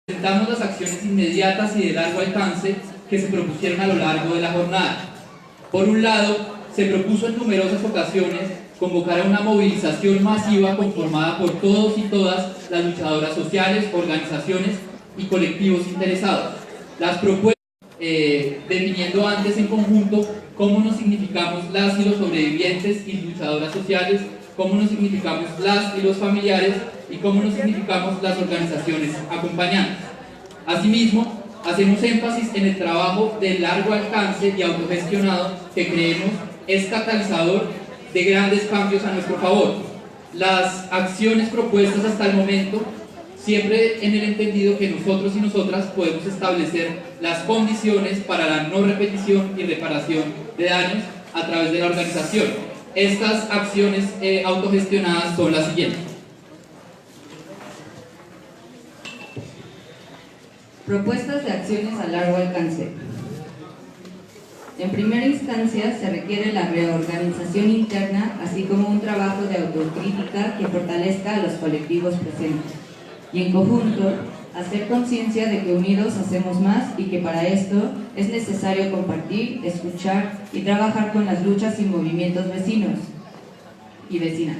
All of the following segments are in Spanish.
Presentamos las acciones inmediatas y de largo alcance que se propusieron a lo largo de la jornada. Por un lado, se propuso en numerosas ocasiones convocar a una movilización masiva conformada por todos y todas las luchadoras sociales, organizaciones y colectivos interesados. Las propuestas definiendo antes en conjunto cómo nos significamos las y los sobrevivientes y luchadoras sociales, cómo nos significamos las y los familiares y cómo nos significamos las organizaciones acompañantes. Asimismo, hacemos énfasis en el trabajo de largo alcance y autogestionado que creemos es catalizador de grandes cambios a nuestro favor. Las acciones propuestas hasta el momento, siempre en el entendido que nosotros y nosotras podemos establecer las condiciones para la no repetición y reparación de daños a través de la organización. Estas acciones autogestionadas son las siguientes. Propuestas de acciones a largo alcance. En primera instancia, se requiere la reorganización interna, así como un trabajo de autocrítica que fortalezca a los colectivos presentes. Y en conjunto, hacer conciencia de que unidos hacemos más y que para esto es necesario compartir, escuchar y trabajar con las luchas y movimientos vecinos y vecinas.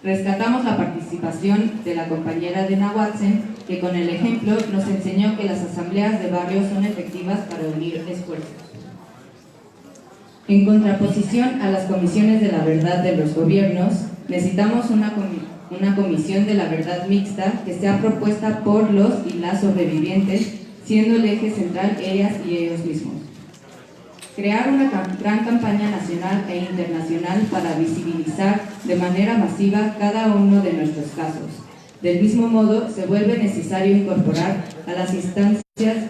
Rescatamos la participación de la compañera Dena Watson, que con el ejemplo nos enseñó que las asambleas de barrio son efectivas para unir esfuerzos. En contraposición a las comisiones de la verdad de los gobiernos, necesitamos una comisión de la verdad mixta que sea propuesta por los y las sobrevivientes, siendo el eje central ellas y ellos mismos. Crear una gran campaña nacional e internacional para visibilizar de manera masiva cada uno de nuestros casos. Del mismo modo, se vuelve necesario incorporar a las instancias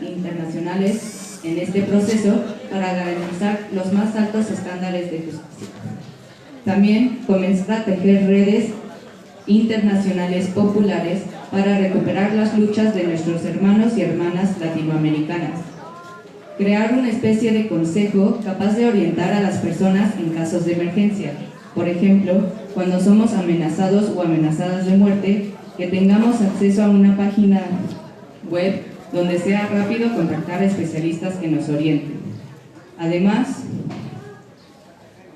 internacionales en este proceso para garantizar los más altos estándares de justicia. También comenzar a tejer redes internacionales populares para recuperar las luchas de nuestros hermanos y hermanas latinoamericanas. Crear una especie de consejo capaz de orientar a las personas en casos de emergencia. Por ejemplo, cuando somos amenazados o amenazadas de muerte, que tengamos acceso a una página web donde sea rápido contactar a especialistas que nos orienten. Además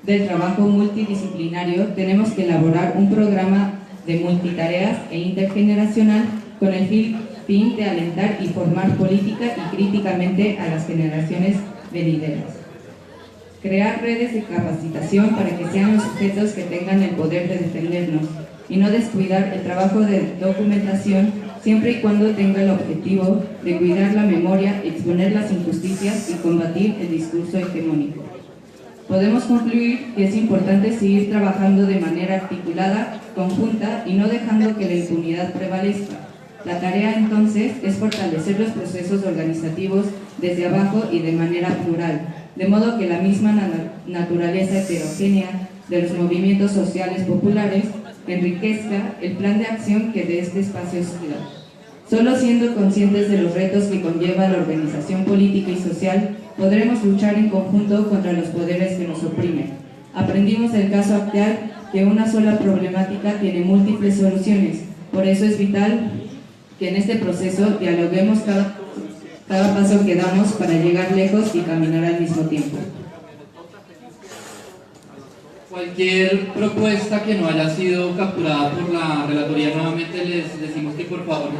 del trabajo multidisciplinario, tenemos que elaborar un programa de multitareas e intergeneracional con el fin de alentar y formar política y críticamente a las generaciones venideras. Crear redes de capacitación para que sean los sujetos que tengan el poder de defendernos y no descuidar el trabajo de documentación siempre y cuando tenga el objetivo de cuidar la memoria, exponer las injusticias y combatir el discurso hegemónico. Podemos concluir que es importante seguir trabajando de manera articulada, conjunta y no dejando que la impunidad prevalezca. La tarea entonces es fortalecer los procesos organizativos desde abajo y de manera plural, de modo que la misma naturaleza heterogénea de los movimientos sociales populares enriquezca el plan de acción que de este espacio surja. Solo siendo conscientes de los retos que conlleva la organización política y social, podremos luchar en conjunto contra los poderes que nos oprimen. Aprendimos del caso actual que una sola problemática tiene múltiples soluciones, por eso es vital que en este proceso dialoguemos cada paso que damos para llegar lejos y caminar al mismo tiempo. Cualquier propuesta que no haya sido capturada por la relatoría, nuevamente les decimos que por favor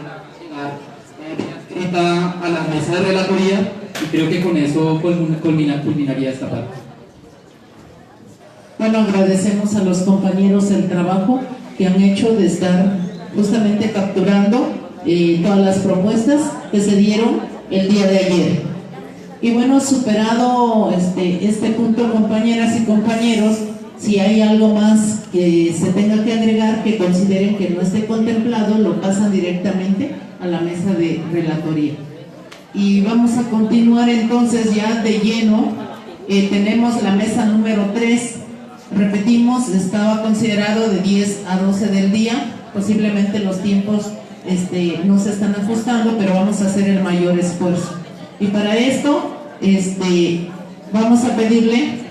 escrita a la mesa de relatoría, y creo que con eso culminaría esta parte. Bueno, agradecemos a los compañeros el trabajo que han hecho de estar justamente capturando todas las propuestas que se dieron el día de ayer. Y bueno, superado este punto, compañeras y compañeros, si hay algo más que se tenga que agregar, que consideren que no esté contemplado, lo pasan directamente a la mesa de relatoría. Y vamos a continuar entonces ya de lleno. Tenemos la mesa número 3. Repetimos, estaba considerado de 10 a 12 del día. Posiblemente los tiempos no se están ajustando, pero vamos a hacer el mayor esfuerzo. Y para esto, vamos a pedirle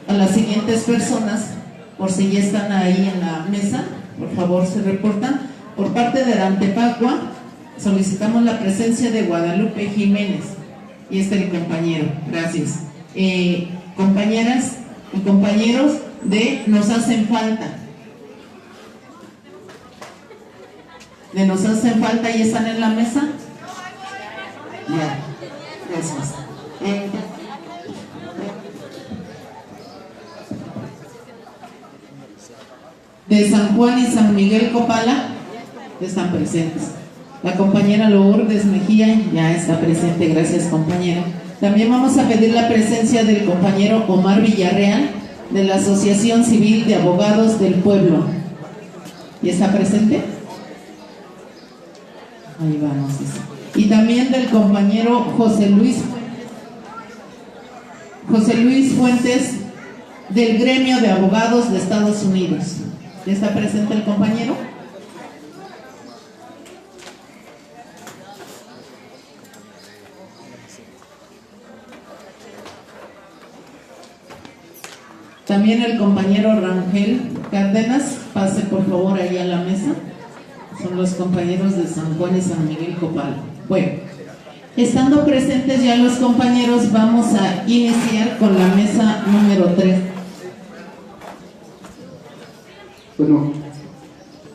a las siguientes personas, por si ya están ahí en la mesa, por favor se reportan. Por parte de Antepacua, solicitamos la presencia de Guadalupe Jiménez, y el compañero, gracias. Compañeras y compañeros de Nos Hacen Falta. De Nos Hacen Falta, ¿y están en la mesa? Ya, gracias. De San Juan y San Miguel Copala están presentes. La compañera Lourdes Mejía ya está presente, gracias compañera. También vamos a pedir la presencia del compañero Omar Villarreal de la Asociación Civil de Abogados del Pueblo. ¿Y está presente? Ahí vamos. Y también del compañero José Luis Fuentes del Gremio de Abogados de Estados Unidos. ¿Ya está presente el compañero? También el compañero Rangel Cárdenas, pase por favor ahí a la mesa. Son los compañeros de San Juan y San Miguel Copala. Bueno, estando presentes ya los compañeros, vamos a iniciar con la mesa número 3. Bueno,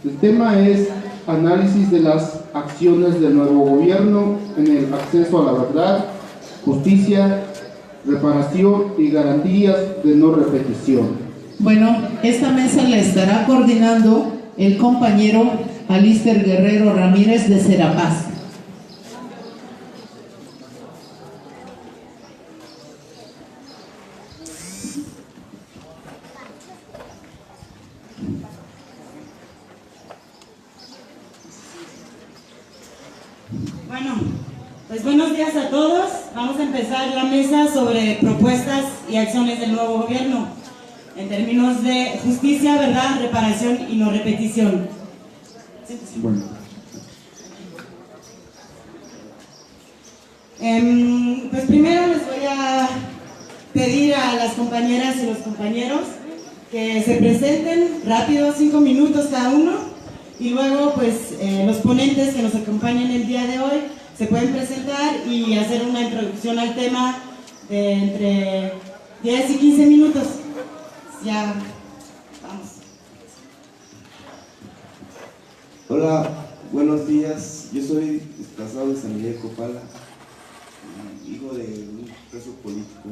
el tema es análisis de las acciones del nuevo gobierno en el acceso a la verdad, justicia, reparación y garantías de no repetición. Bueno, esta mesa la estará coordinando el compañero Alister Guerrero Ramírez de Serapaz. Bueno, pues buenos días a todos. Vamos a empezar la mesa sobre propuestas y acciones del nuevo gobierno en términos de justicia, verdad, reparación y no repetición. Bueno. Pues primero les voy a pedir a las compañeras y los compañeros que se presenten rápido, 5 minutos cada uno, y luego pues los ponentes que nos acompañan el día de hoy se pueden presentar y hacer una introducción al tema de entre 10 y 15 minutos. Ya, vamos. Hola, buenos días. Yo soy desplazado de San Miguel Copala, hijo de un preso político.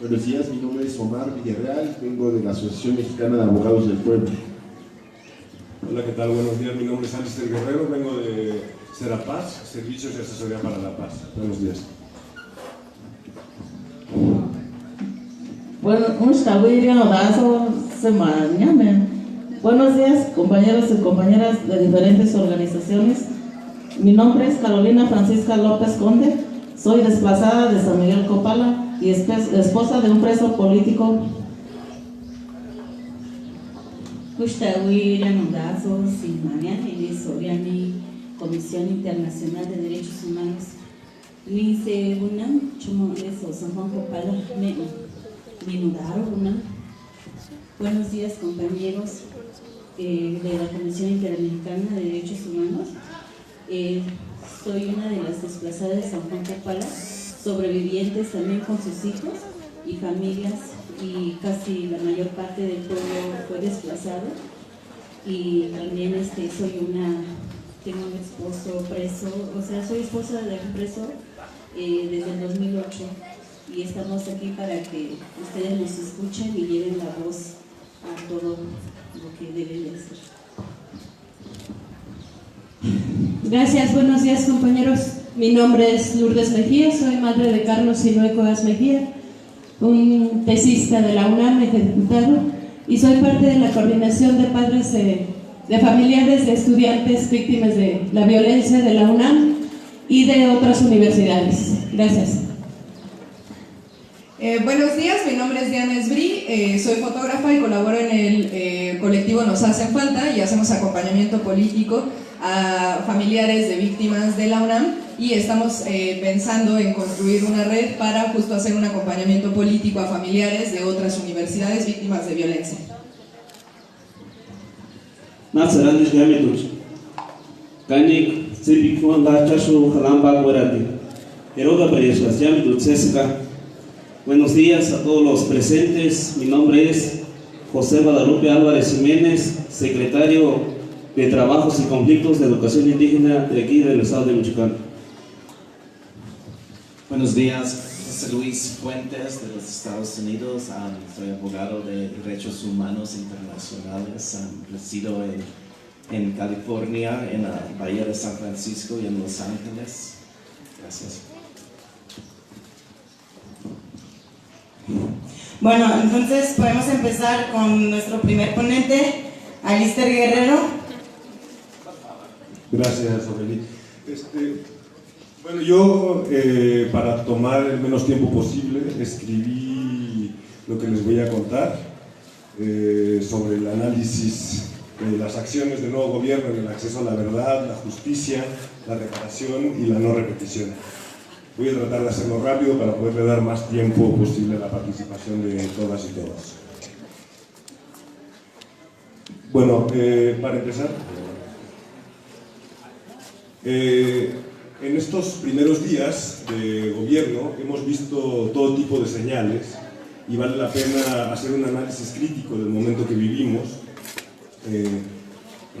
Buenos días, mi nombre es Omar Villarreal, vengo de la Asociación Mexicana de Abogados del Pueblo. Hola, ¿qué tal? Buenos días, mi nombre es Alister Guerrero, vengo de Serapaz, Servicios de Asesoría para la Paz. Buenos días. Bueno, buenos días, compañeros y compañeras de diferentes organizaciones. Mi nombre es Carolina Francisca López Conde, soy desplazada de San Miguel Copala y esposa de un preso político. Comisión Internacional de Derechos Humanos. Buenos días, compañeros de la Comisión Interamericana de Derechos Humanos. Soy una de las desplazadas de San Juan Copala, sobrevivientes también con sus hijos y familias, y casi la mayor parte del pueblo fue desplazado. Y también tengo un esposo preso, o sea, soy esposa de un preso desde el 2008, y estamos aquí para que ustedes nos escuchen y lleven la voz a todo lo que deben de hacer. Gracias, buenos días, compañeros. Mi nombre es Lourdes Mejía, soy madre de Carlos Sinoe Codas Mejía, un tesista de la UNAM, ejecutado, y soy parte de la coordinación de padres de familiares de estudiantes víctimas de la violencia de la UNAM y de otras universidades. Gracias. Buenos días, mi nombre es Diana Esbrí, soy fotógrafa y colaboro en el colectivo Nos Hacen Falta, y hacemos acompañamiento político a familiares de víctimas de la UNAM, y estamos pensando en construir una red para justo hacer un acompañamiento político a familiares de otras universidades víctimas de violencia. Nazaran Yamitus. Kanik, Zipikon, Lachashu, Jalamba, Guarati. Eroga Pariesas, Yamitus, Cesca. Buenos días a todos los presentes. Mi nombre es José Guadalupe Álvarez Jiménez, secretario de Trabajos y Conflictos de Educación Indígena de aquí del estado de Michoacán. Buenos días, José Luis Fuentes de los Estados Unidos. Soy abogado de derechos humanos internacionales. Resido en California, en la Bahía de San Francisco y en Los Ángeles. Gracias. Bueno, entonces podemos empezar con nuestro primer ponente, Alister Guerrero. Gracias, Aureli. Bueno, yo, para tomar el menos tiempo posible, escribí lo que les voy a contar sobre el análisis de las acciones del nuevo gobierno en el acceso a la verdad, la justicia, la reparación y la no repetición. Voy a tratar de hacerlo rápido para poderle dar más tiempo posible a la participación de todas y todos. Bueno, para empezar, en estos primeros días de gobierno hemos visto todo tipo de señales y vale la pena hacer un análisis crítico del momento que vivimos,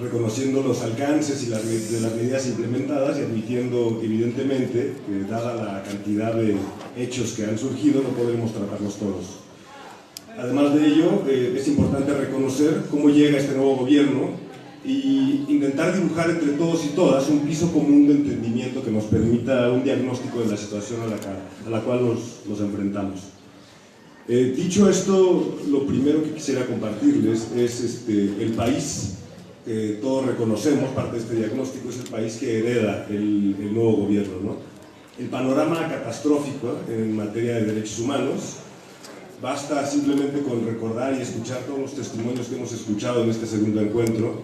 reconociendo los alcances y de las medidas implementadas y admitiendo evidentemente que dada la cantidad de hechos que han surgido no podremos tratarlos todos. Además de ello, es importante reconocer cómo llega este nuevo gobierno y intentar dibujar entre todos y todas un piso común de entendimiento que nos permita un diagnóstico de la situación a la cual nos enfrentamos. Dicho esto, lo primero que quisiera compartirles es el país que todos reconocemos, parte de este diagnóstico, es el país que hereda el nuevo gobierno, ¿no? El panorama catastrófico en materia de derechos humanos, basta simplemente con recordar y escuchar todos los testimonios que hemos escuchado en este segundo encuentro,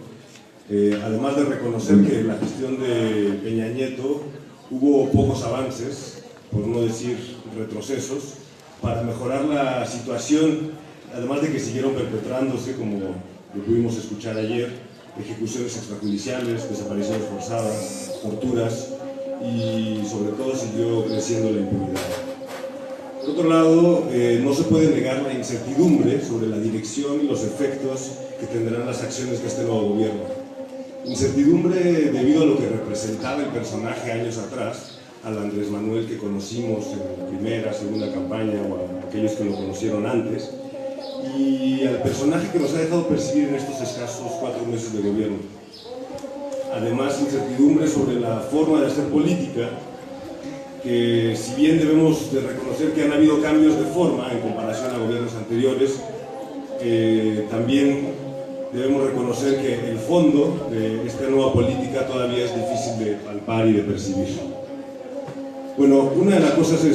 además de reconocer que en la gestión de Peña Nieto hubo pocos avances, por no decir retrocesos, para mejorar la situación, además de que siguieron perpetrándose, como lo pudimos escuchar ayer, ejecuciones extrajudiciales, desapariciones forzadas, torturas y sobre todo siguió creciendo la impunidad. Por otro lado, no se puede negar la incertidumbre sobre la dirección y los efectos que tendrán las acciones de este nuevo gobierno. Incertidumbre debido a lo que representaba el personaje años atrás, al Andrés Manuel que conocimos en la primera, segunda campaña o a aquellos que lo conocieron antes, y al personaje que nos ha dejado percibir en estos escasos 4 meses de gobierno. Además, incertidumbre sobre la forma de hacer política, que si bien debemos de reconocer que han habido cambios de forma en comparación a gobiernos anteriores, también debemos reconocer que el fondo de esta nueva política todavía es difícil de palpar y de percibir. Bueno, una de las cosas que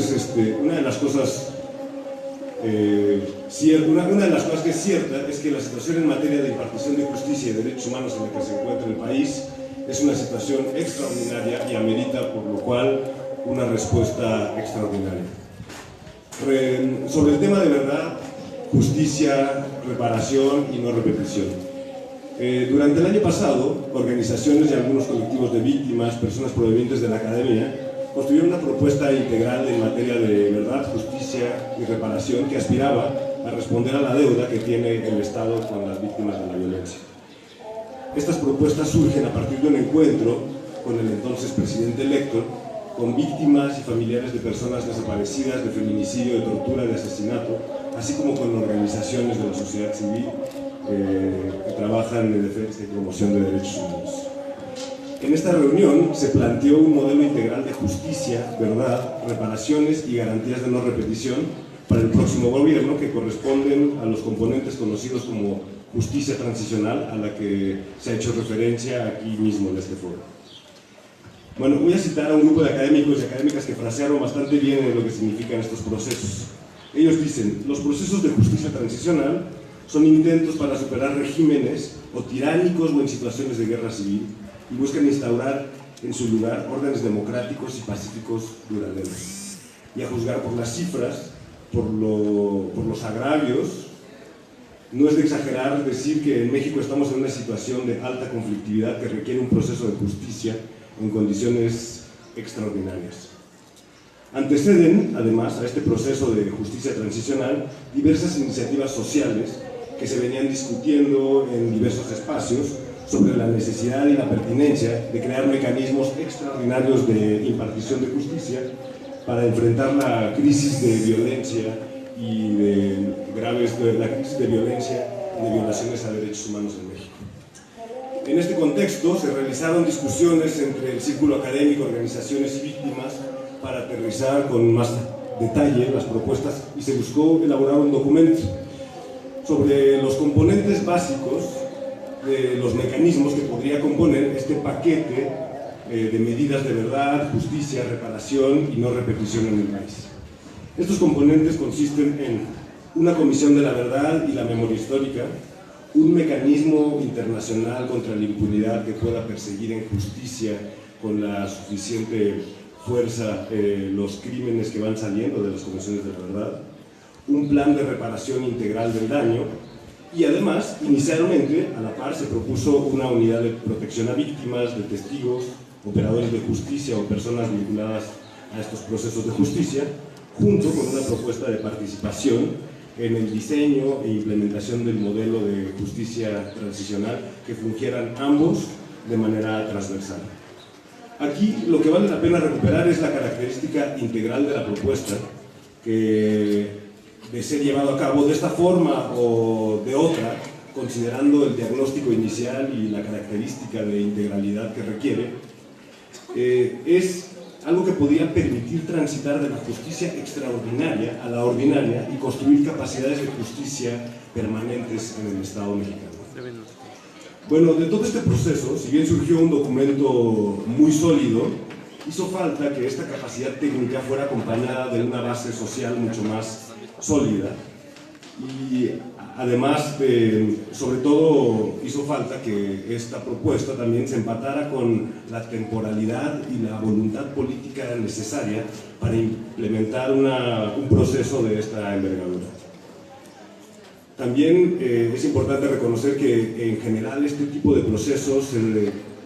es cierta es que la situación en materia de impartición de justicia y derechos humanos en la que se encuentra el país es una situación extraordinaria y amerita, por lo cual, una respuesta extraordinaria. Sobre el tema de verdad, justicia, reparación y no repetición. Durante el año pasado, organizaciones y algunos colectivos de víctimas, personas provenientes de la academia, construyeron una propuesta integral en materia de verdad, justicia y reparación que aspiraba a responder a la deuda que tiene el Estado con las víctimas de la violencia. Estas propuestas surgen a partir de un encuentro con el entonces presidente electo, con víctimas y familiares de personas desaparecidas, de feminicidio, de tortura, de asesinato, así como con organizaciones de la sociedad civil que trabajan en defensa y promoción de derechos humanos. En esta reunión se planteó un modelo integral de justicia, verdad, reparaciones y garantías de no repetición para el próximo gobierno que corresponden a los componentes conocidos como justicia transicional, a la que se ha hecho referencia aquí mismo en este foro. Bueno, voy a citar a un grupo de académicos y académicas que frasearon bastante bien lo que significan estos procesos. Ellos dicen: los procesos de justicia transicional son intentos para superar regímenes o tiránicos o en situaciones de guerra civil y buscan instaurar en su lugar órdenes democráticos y pacíficos duraderos. Y a juzgar por las cifras, por los agravios No es de exagerar decir que en México estamos en una situación de alta conflictividad que requiere un proceso de justicia en condiciones extraordinarias. Anteceden, además, a este proceso de justicia transicional diversas iniciativas sociales que se venían discutiendo en diversos espacios sobre la necesidad y la pertinencia de crear mecanismos extraordinarios de impartición de justicia para enfrentar la crisis de violencia y la crisis de violencia y de violaciones a derechos humanos en México. En este contexto se realizaron discusiones entre el círculo académico, organizaciones y víctimas para aterrizar con más detalle las propuestas y se buscó elaborar un documento sobre los componentes básicos de los mecanismos que podría componer este paquete de medidas de verdad, justicia, reparación y no repetición en el país. Estos componentes consisten en una comisión de la verdad y la memoria histórica, un mecanismo internacional contra la impunidad que pueda perseguir en justicia con la suficiente fuerza los crímenes que van saliendo de las comisiones de la verdad, un plan de reparación integral del daño y además, inicialmente, a la par se propuso una unidad de protección a víctimas, de testigos, operadores de justicia o personas vinculadas a estos procesos de justicia, junto con una propuesta de participación en el diseño e implementación del modelo de justicia transicional que fungieran ambos de manera transversal. Aquí lo que vale la pena recuperar es la característica integral de la propuesta, que de ser llevado a cabo de esta forma o de otra, considerando el diagnóstico inicial y la característica de integralidad que requiere, es algo que podría permitir transitar de la justicia extraordinaria a la ordinaria y construir capacidades de justicia permanentes en el Estado mexicano. Bueno, de todo este proceso, si bien surgió un documento muy sólido, hizo falta que esta capacidad técnica fuera acompañada de una base social mucho más sólida y además, sobre todo, hizo falta que esta propuesta también se empatara con la temporalidad y la voluntad política necesaria para implementar un proceso de esta envergadura. También es importante reconocer que en general este tipo de procesos,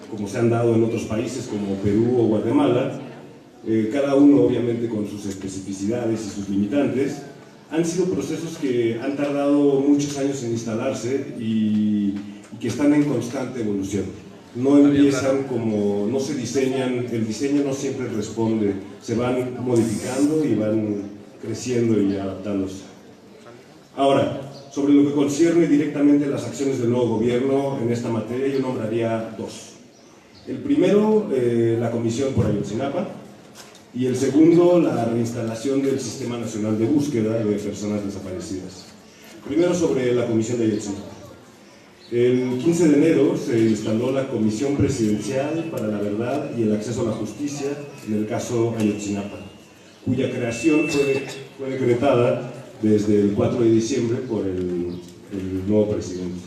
como se han dado en otros países como Perú o Guatemala, cada uno obviamente con sus especificidades y sus limitantes, han sido procesos que han tardado muchos años en instalarse y que están en constante evolución. No empiezan como, no se diseñan, el diseño no siempre responde, se van modificando y van creciendo y adaptándose. Ahora, sobre lo que concierne directamente las acciones del nuevo gobierno en esta materia, yo nombraría dos. El primero, la Comisión por Ayotzinapa, y el segundo, la reinstalación del Sistema Nacional de Búsqueda de Personas Desaparecidas. Primero, sobre la Comisión de Ayotzinapa. El 15 de enero se instaló la Comisión Presidencial para la Verdad y el Acceso a la Justicia en el caso Ayotzinapa, cuya creación fue decretada desde el 4 de diciembre por el nuevo presidente.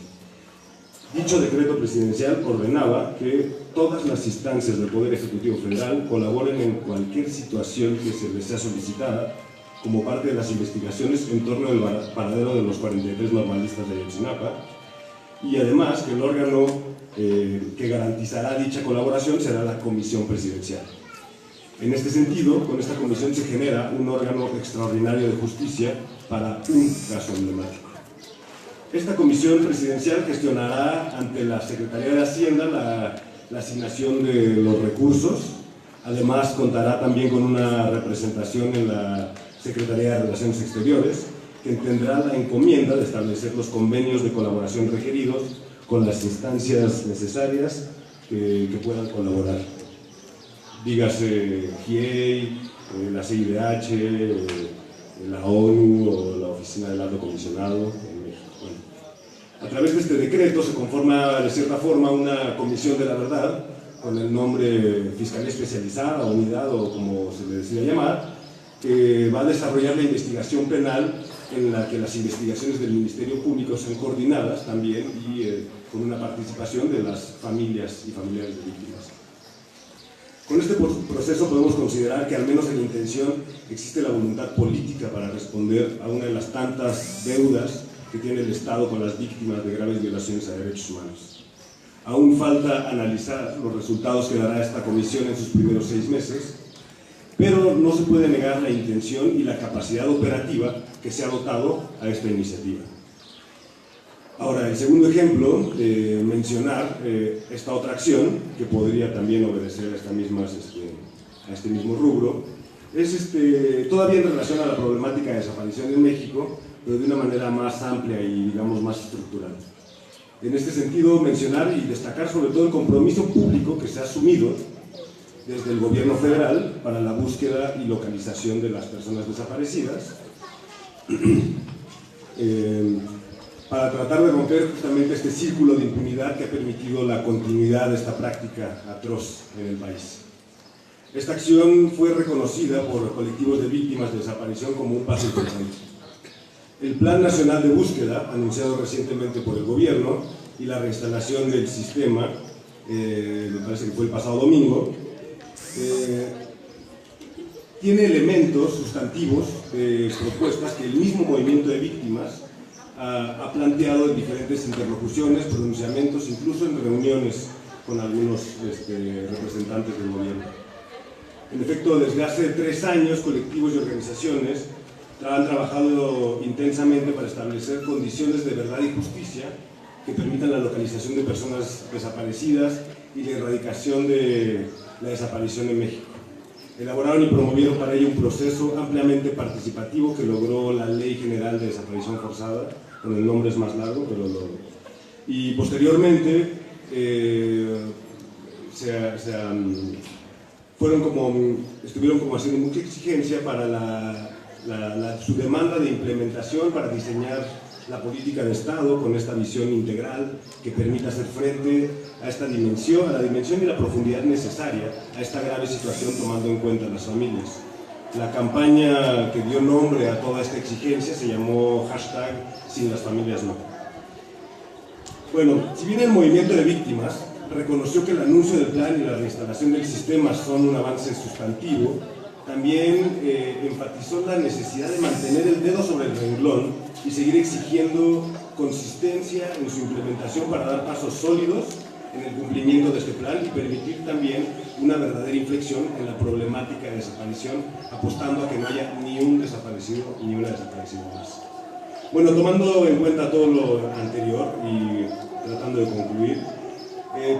Dicho decreto presidencial ordenaba que todas las instancias del Poder Ejecutivo Federal colaboren en cualquier situación que se les sea solicitada como parte de las investigaciones en torno al paradero de los 43 normalistas de Ayotzinapa, y además que el órgano que garantizará dicha colaboración será la Comisión Presidencial. En este sentido, con esta comisión se genera un órgano extraordinario de justicia para un caso emblemático. Esta comisión presidencial gestionará ante la Secretaría de Hacienda la asignación de los recursos. Además, contará también con una representación en la Secretaría de Relaciones Exteriores, que tendrá la encomienda de establecer los convenios de colaboración requeridos con las instancias necesarias que puedan colaborar. Dígase GIEI, la CIDH, la ONU o la Oficina del Alto Comisionado en México. Bueno, a través de este decreto se conforma de cierta forma una Comisión de la Verdad con el nombre Fiscalía Especializada, Unidad o como se le decida llamar, que va a desarrollar la investigación penal en la que las investigaciones del Ministerio Público son coordinadas también y con una participación de las familias y familiares de víctimas. Con este proceso podemos considerar que al menos en intención existe la voluntad política para responder a una de las tantas deudas que tiene el Estado con las víctimas de graves violaciones a derechos humanos. Aún falta analizar los resultados que dará esta comisión en sus primeros 6 meses, pero no se puede negar la intención y la capacidad operativa que se ha dotado a esta iniciativa. Ahora, el segundo ejemplo de mencionar esta otra acción, que podría también obedecer a este mismo rubro, es todavía en relación a la problemática de desaparición en México, pero de una manera más amplia y, digamos, más estructural. En este sentido, mencionar y destacar sobre todo el compromiso público que se ha asumido desde el gobierno federal para la búsqueda y localización de las personas desaparecidas, para tratar de romper justamente este círculo de impunidad que ha permitido la continuidad de esta práctica atroz en el país. Esta acción fue reconocida por colectivos de víctimas de desaparición como un paso importante. El Plan Nacional de Búsqueda, anunciado recientemente por el gobierno, y la reinstalación del sistema, me parece que fue el pasado domingo, tiene elementos sustantivos de propuestas que el mismo movimiento de víctimas ha planteado en diferentes interlocuciones, pronunciamientos, incluso en reuniones con algunos representantes del gobierno. En efecto, desde hace 3 años, colectivos y organizaciones han trabajado intensamente para establecer condiciones de verdad y justicia que permitan la localización de personas desaparecidas y la erradicación de la desaparición en México. Elaboraron y promovieron para ello un proceso ampliamente participativo que logró la Ley General de Desaparición Forzada, con el nombre es más largo, pero lo logró. Y posteriormente estuvieron como haciendo mucha exigencia para su demanda de implementación para diseñar la política de Estado con esta visión integral que permita hacer frente a esta dimensión, a la dimensión y la profundidad necesaria a esta grave situación, tomando en cuenta las familias. La campaña que dio nombre a toda esta exigencia se llamó #SinLasFamiliasNo. Bueno, si bien el movimiento de víctimas reconoció que el anuncio del plan y la reinstalación del sistema son un avance sustantivo, también enfatizó la necesidad de mantener el dedo sobre el renglón y seguir exigiendo consistencia en su implementación para dar pasos sólidos en el cumplimiento de este plan y permitir también una verdadera inflexión en la problemática de desaparición, apostando a que no haya ni un desaparecido ni una desaparecida más. Bueno, tomando en cuenta todo lo anterior y tratando de concluir,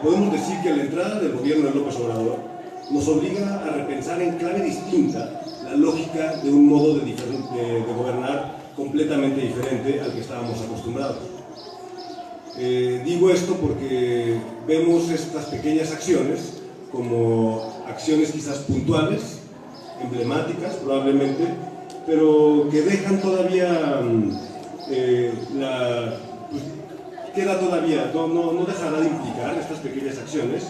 podemos decir que la entrada del gobierno de López Obrador nos obliga a repensar en clave distinta la lógica de un modo de gobernar completamente diferente al que estábamos acostumbrados. Digo esto porque vemos estas pequeñas acciones como acciones quizás puntuales, emblemáticas probablemente, pero que dejan todavía queda todavía, no dejará de implicar estas pequeñas acciones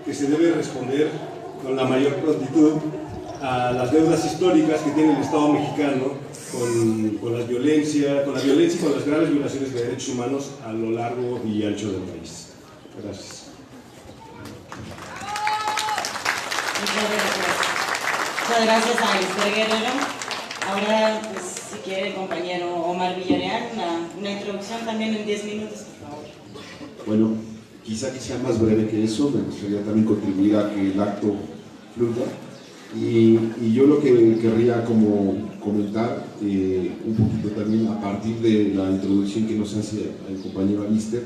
que se debe responder con la mayor prontitud a las deudas históricas que tiene el Estado mexicano con la violencia y con las graves violaciones de derechos humanos a lo largo y ancho del país. Gracias. Muchas gracias a Alister Guerrero. Ahora, pues, si quiere el compañero Omar Villarreal, una introducción también en 10 minutos, por favor. Bueno, quizá que sea más breve que eso, me gustaría también contribuir a que el acto fluya. Y yo lo que querría como comentar un poquito también a partir de la introducción que nos hace el compañero Alister,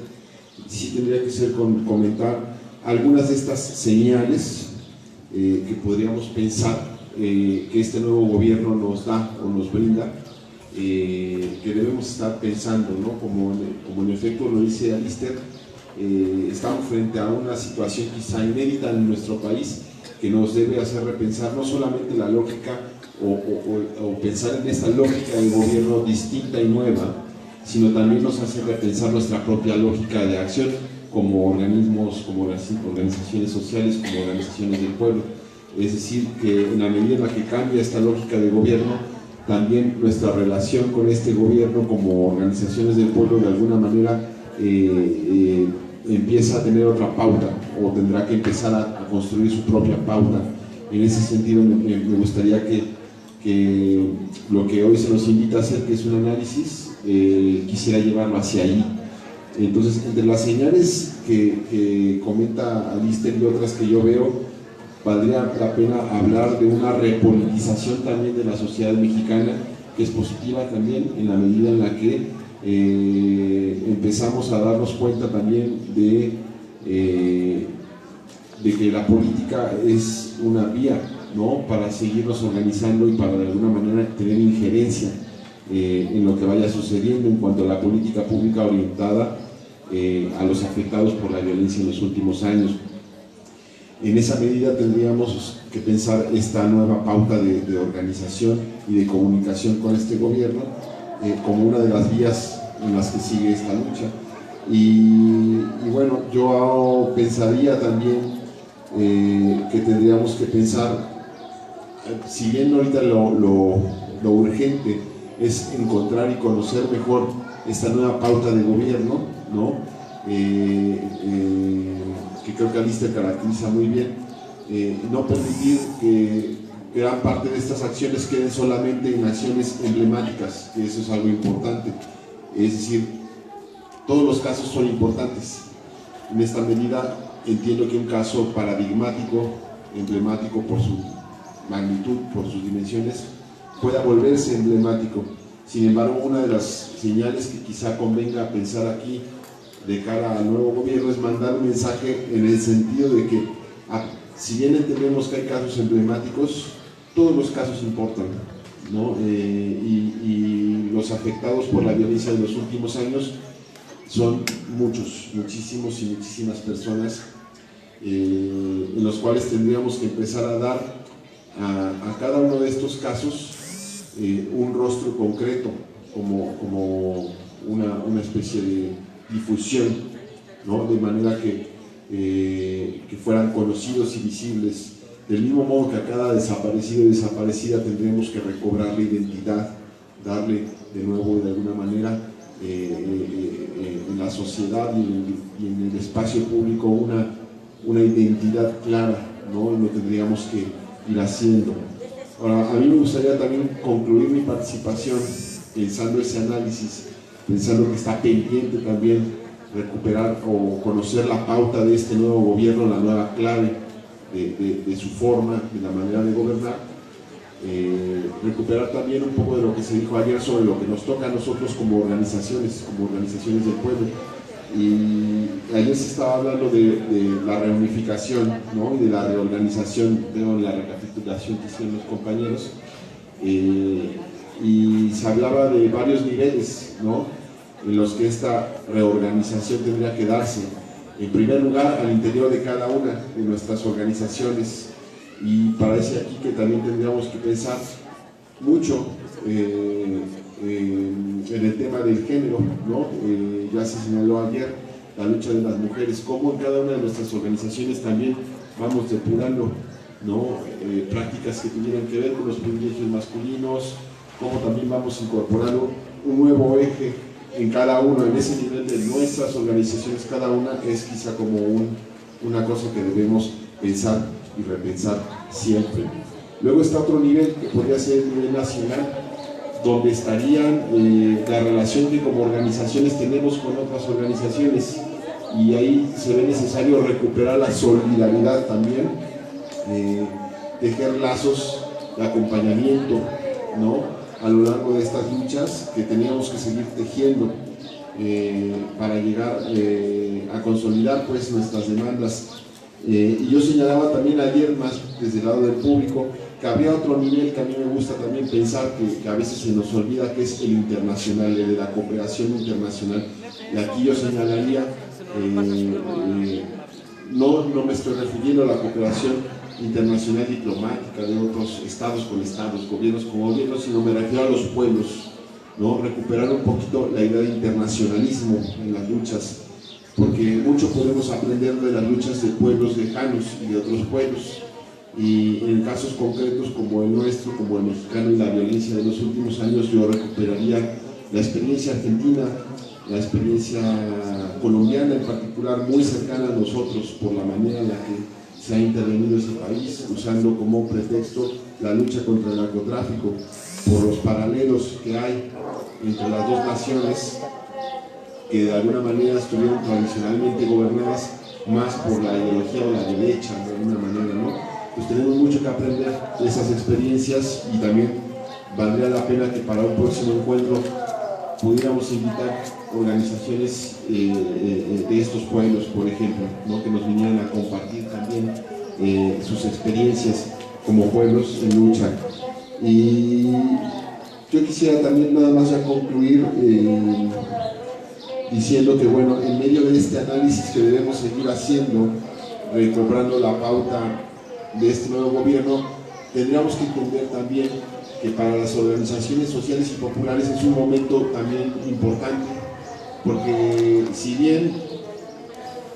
sí tendría que ser comentar algunas de estas señales que podríamos pensar que este nuevo gobierno nos da o nos brinda, que debemos estar pensando, ¿no? Como en efecto lo dice Alister, estamos frente a una situación quizá inédita en nuestro país que nos debe hacer repensar no solamente la lógica o pensar en esta lógica de gobierno distinta y nueva, sino también nos hace repensar nuestra propia lógica de acción como organismos, como organizaciones sociales, como organizaciones del pueblo. Es decir, que en la medida en la que cambia esta lógica de gobierno, también nuestra relación con este gobierno como organizaciones del pueblo de alguna manera empieza a tener otra pauta o tendrá que empezar a construir su propia pauta. En ese sentido me gustaría que que lo que hoy se nos invita a hacer, que es un análisis, quisiera llevarlo hacia ahí. Entonces, entre las señales que comenta Alister y otras que yo veo, valdría la pena hablar de una repolitización también de la sociedad mexicana, que es positiva también en la medida en la que empezamos a darnos cuenta también de que la política es una vía, ¿no?, para seguirnos organizando y para de alguna manera tener injerencia en lo que vaya sucediendo en cuanto a la política pública orientada a los afectados por la violencia en los últimos años. En esa medida tendríamos que pensar esta nueva pauta de organización y de comunicación con este gobierno como una de las vías en las que sigue esta lucha. Y bueno, yo pensaría también que tendríamos que pensar, si bien ahorita lo urgente es encontrar y conocer mejor esta nueva pauta de gobierno, ¿no?, que creo que Alister caracteriza muy bien, no permitir que gran parte de estas acciones queden solamente en acciones emblemáticas, que eso es algo importante. Es decir, todos los casos son importantes. En esta medida entiendo que un caso paradigmático, emblemático por su magnitud, por sus dimensiones, pueda volverse emblemático. Sin embargo, una de las señales que quizá convenga pensar aquí de cara al nuevo gobierno es mandar un mensaje en el sentido de que, si bien entendemos que hay casos emblemáticos, todos los casos importan, ¿no? Y los afectados por la violencia de los últimos años son muchos, muchísimos y muchísimas personas, en los cuales tendríamos que empezar a dar a cada uno de estos casos un rostro concreto, como una especie de difusión, ¿no?, de manera que fueran conocidos y visibles. Del mismo modo que a cada desaparecido y desaparecida tendremos que recobrar la identidad, darle de nuevo de alguna manera en la sociedad y en el espacio público una identidad clara, ¿no?, y lo tendríamos que ir haciendo. Ahora, a mí me gustaría también concluir mi participación pensando ese análisis, pensando que está pendiente también recuperar o conocer la pauta de este nuevo gobierno, la nueva clave de su forma, de la manera de gobernar, recuperar también un poco de lo que se dijo ayer sobre lo que nos toca a nosotros como organizaciones del pueblo. Y ayer se estaba hablando de la reunificación, ¿no?, y de la reorganización, veo en la recapitulación que hicieron los compañeros, y se hablaba de varios niveles, ¿no?, en los que esta reorganización tendría que darse. En primer lugar, al interior de cada una de nuestras organizaciones, y parece aquí que también tendríamos que pensar mucho en el tema del género, ¿no? Ya se señaló ayer la lucha de las mujeres, cómo en cada una de nuestras organizaciones también vamos depurando, ¿no?, prácticas que tuvieran que ver con los privilegios masculinos, cómo también vamos incorporando un nuevo eje en cada uno, en ese nivel de nuestras organizaciones, cada una es quizá como una cosa que debemos pensar y repensar siempre. Luego está otro nivel que podría ser el nivel nacional, donde estarían la relación que como organizaciones tenemos con otras organizaciones, y ahí se ve necesario recuperar la solidaridad también, tejer lazos de acompañamiento, ¿no?, a lo largo de estas luchas que teníamos que seguir tejiendo para llegar a consolidar pues nuestras demandas. Y yo señalaba también ayer, más desde el lado del público, que habría otro nivel que a mí me gusta también pensar, que a veces se nos olvida, que es el internacional, el de la cooperación internacional. Y aquí yo señalaría, no me estoy refiriendo a la cooperación internacional diplomática de otros estados con estados, gobiernos con gobiernos, sino me refiero a los pueblos, ¿no?, recuperar un poquito la idea de internacionalismo en las luchas, porque mucho podemos aprender de las luchas de pueblos lejanos y de otros pueblos, y en casos concretos como el nuestro, como el mexicano y la violencia de los últimos años, yo recuperaría la experiencia argentina, la experiencia colombiana en particular, muy cercana a nosotros por la manera en la que se ha intervenido ese país usando como pretexto la lucha contra el narcotráfico, por los paralelos que hay entre las dos naciones que de alguna manera estuvieron tradicionalmente gobernadas más por la ideología o la derecha, de alguna manera, ¿no? Pues tenemos mucho que aprender de esas experiencias y también valdría la pena que para un próximo encuentro pudiéramos invitar organizaciones de estos pueblos, por ejemplo, ¿no? Que nos vinieran a compartir también sus experiencias como pueblos en lucha. Y yo quisiera también nada más ya concluir diciendo que, bueno, en medio de este análisis que debemos seguir haciendo, recobrando la pauta de este nuevo gobierno, tendríamos que entender también que para las organizaciones sociales y populares es un momento también importante, porque si bien